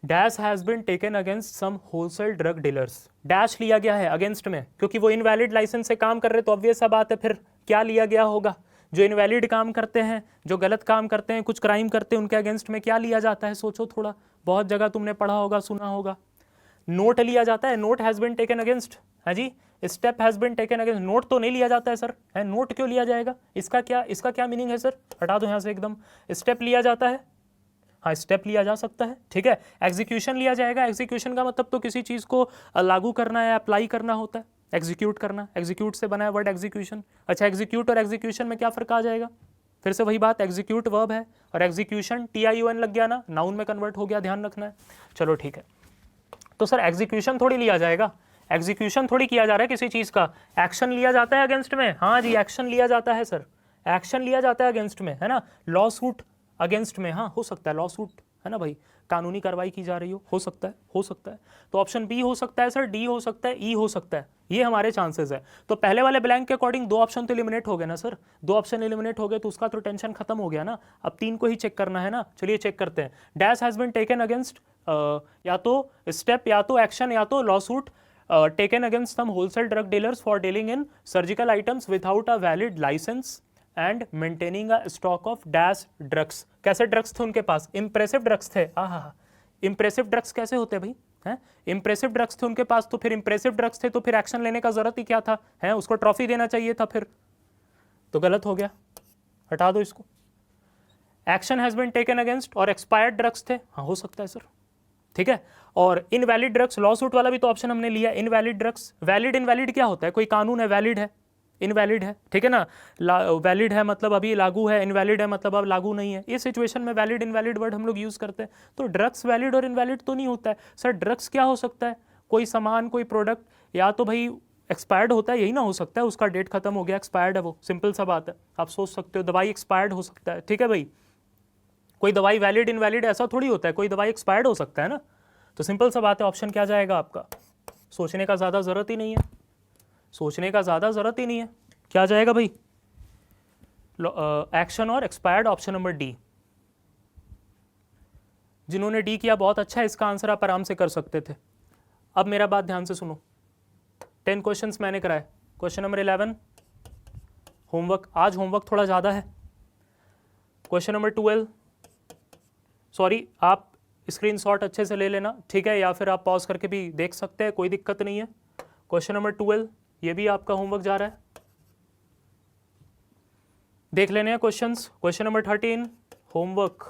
Speaker 1: Dash has been taken against some wholesale drug dealers. Dash लिया गया है अगेंस्ट में, क्योंकि वो इनवैलिड लाइसेंस से काम कर रहे, तो ऑब्वियस सा बात है फिर क्या लिया गया होगा। जो इनवैलिड काम करते हैं, जो गलत काम करते हैं, कुछ क्राइम करते हैं, उनके अगेंस्ट में क्या लिया जाता है? सोचो थोड़ा, बहुत जगह तुमने पढ़ा होगा, सुना होगा। नोट लिया जाता है, note has been taken against, है जी। Step has been taken against, note तो नहीं लिया जाता है सर, है नोट क्यों लिया जाएगा? इसका क्या मीनिंग है सर? हटा दो यहाँ से एकदम। स्टेप लिया जाता है, हाँ स्टेप लिया जा सकता है, ठीक है। एग्जीक्यूशन लिया जाएगा, एग्जीक्यूशन का मतलब तो किसी चीज़ को लागू करना है, अप्लाई करना होता है, एग्जीक्यूट करना, एग्जीक्यूट से बना है वर्ड एग्जीक्यूशन। अच्छा, एग्जीक्यूट और एग्जीक्यूशन में क्या फ़र्क आ जाएगा? फिर से वही बात, एग्जीक्यूट वर्ब है और एग्जीक्यूशन TION लग गया ना, नाउन में कन्वर्ट हो गया, ध्यान रखना है। चलो ठीक है, तो सर एग्जीक्यूशन थोड़ी लिया जाएगा, एग्जीक्यूशन थोड़ी किया जा रहा है किसी चीज़ का, एक्शन लिया जाता है अगेंस्ट में। हाँ जी, एक्शन लिया जाता है सर, एक्शन लिया जाता है अगेंस्ट में, है ना। लॉ सूट अगेंस्ट में, हाँ हो सकता है लॉ सूट, है ना भाई, कानूनी कार्रवाई की जा रही हो सकता है, हो सकता है। तो ऑप्शन बी हो सकता है सर, डी हो सकता है, ई हो सकता है, ये हमारे चांसेस है। तो पहले वाले ब्लैंक के अकॉर्डिंग दो ऑप्शन तो एलिमिनेट हो गए ना सर, दो ऑप्शन एलिमिनेट हो गए तो उसका तो टेंशन खत्म हो गया ना। अब तीन को ही चेक करना है ना, चलिए चेक करते हैं। Dash has been taken against, या तो स्टेप, या तो एक्शन, या तो lawsuit taken against some wholesale drug dealers for dealing in surgical items without a valid licence and maintaining a stock of dash drugs. कैसे drugs थे उनके पास? Impressive drugs थे। हाँ, इंप्रेसिव ड्रग्स कैसे होते हैं भाई? हैं, इंप्रेसिव ड्रग्स थे उनके पास, तो फिर इंप्रेसिव ड्रग्स थे तो फिर एक्शन लेने का जरूरत ही क्या था? है, उसको ट्रॉफी देना चाहिए था, फिर तो गलत हो गया, हटा दो इसको। Action has been taken against और एक्सपायर्ड ड्रग्स थे, हाँ हो सकता है सर, ठीक है। और इनवैलिड ड्रग्स, लॉ सूट वाला भी तो ऑप्शन हमने लिया। इनवैलिड ड्रग्स, वैलिड इनवैलिड क्या होता है? कोई कानून है, वैलिड है, इनवैलिड है, ठीक है ना। वैलिड है मतलब अभी लागू है, इनवैलिड है मतलब अब लागू नहीं है। इस सिचुएशन में वैलिड इनवैलिड वर्ड हम लोग यूज करते हैं। तो ड्रग्स वैलिड और इनवैलिड तो नहीं होता है सर। ड्रग्स क्या हो सकता है? कोई सामान, कोई प्रोडक्ट, या तो भाई एक्सपायर्ड होता है, यही ना हो सकता है, उसका डेट खत्म हो गया, एक्सपायर्ड है वो, सिंपल सा बात है। आप सोच सकते हो दवाई एक्सपायर्ड हो सकता है, ठीक है भाई। कोई दवाई वैलिड इनवैलिड ऐसा थोड़ी होता है, कोई दवाई एक्सपायर्ड हो सकता है ना। तो सिंपल सा बात है, ऑप्शन क्या जाएगा आपका? सोचने का ज़्यादा ज़रूरत ही नहीं है, सोचने का ज़्यादा ज़रूरत ही नहीं है, क्या जाएगा भाई? एक्शन और एक्सपायर्ड, ऑप्शन नंबर डी। जिन्होंने डी किया बहुत अच्छा है, इसका आंसर आप आराम से कर सकते थे। अब मेरा बात ध्यान से सुनो, 10 क्वेश्चंस मैंने कराए। क्वेश्चन नंबर 11 होमवर्क, आज होमवर्क थोड़ा ज़्यादा है। क्वेश्चन नंबर 12, सॉरी आप स्क्रीनशॉट अच्छे से ले लेना, ठीक है, या फिर आप पॉज करके भी देख सकते हैं, कोई दिक्कत नहीं है। क्वेश्चन नंबर 12 ये भी आपका होमवर्क जा रहा है, देख लेने हैं questions. Question number 13 homework,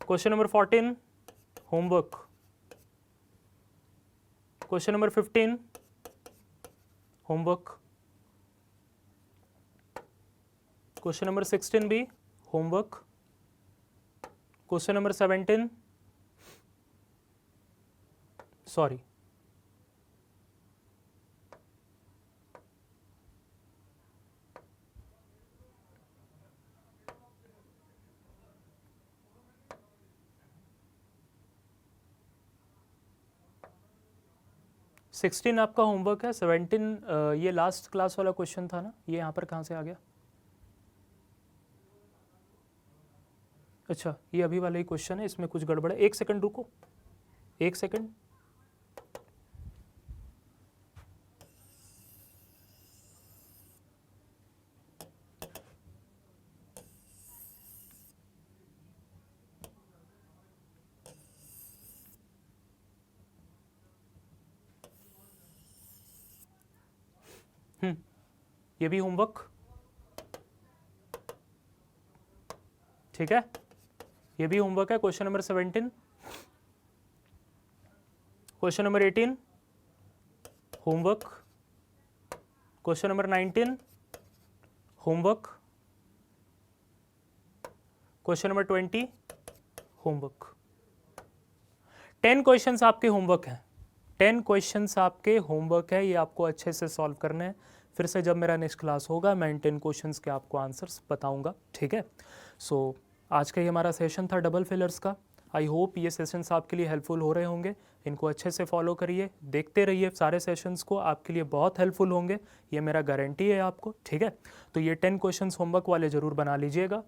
Speaker 1: question number 14 homework, question number 15 homework, question number 16 भी homework, question number 17 sorry sixteen आपका होमवर्क है, 17 ये लास्ट क्लास वाला क्वेश्चन था ना, ये यहाँ पर कहाँ से आ गया? अच्छा, ये अभी वाला ही क्वेश्चन है, इसमें कुछ गड़बड़ है। एक सेकंड रुको, एक सेकंड। ये भी होमवर्क, ठीक है, ये भी होमवर्क है। Question number 17, question number 18 homework, question number 19 homework, question number 20 homework. 10 questions आपके होमवर्क हैं, 10 क्वेश्चंस आपके होमवर्क है, ये आपको अच्छे से सॉल्व करने हैं। फिर से जब मेरा नेक्स्ट क्लास होगा मैं इन 10 क्वेश्चंस के आपको आंसर्स बताऊंगा, ठीक है। सो आज का ये हमारा सेशन था डबल फिलर्स का। आई होप ये सेशंस आपके लिए हेल्पफुल हो रहे होंगे, इनको अच्छे से फॉलो करिए, देखते रहिए सारे सेशंस को, आपके लिए बहुत हेल्पफुल होंगे, ये मेरा गारंटी है आपको, ठीक है। तो ये 10 क्वेश्चंस होमवर्क वाले ज़रूर बना लीजिएगा,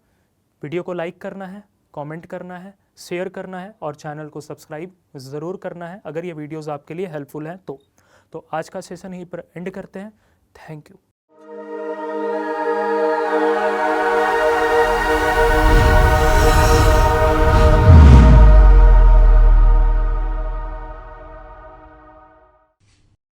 Speaker 1: वीडियो को लाइक करना है, कमेंट करना है, शेयर करना है और चैनल को सब्सक्राइब ज़रूर करना है अगर ये वीडियोस आपके लिए हेल्पफुल हैं तो आज का सेशन यहीं पर एंड करते हैं। Thank you.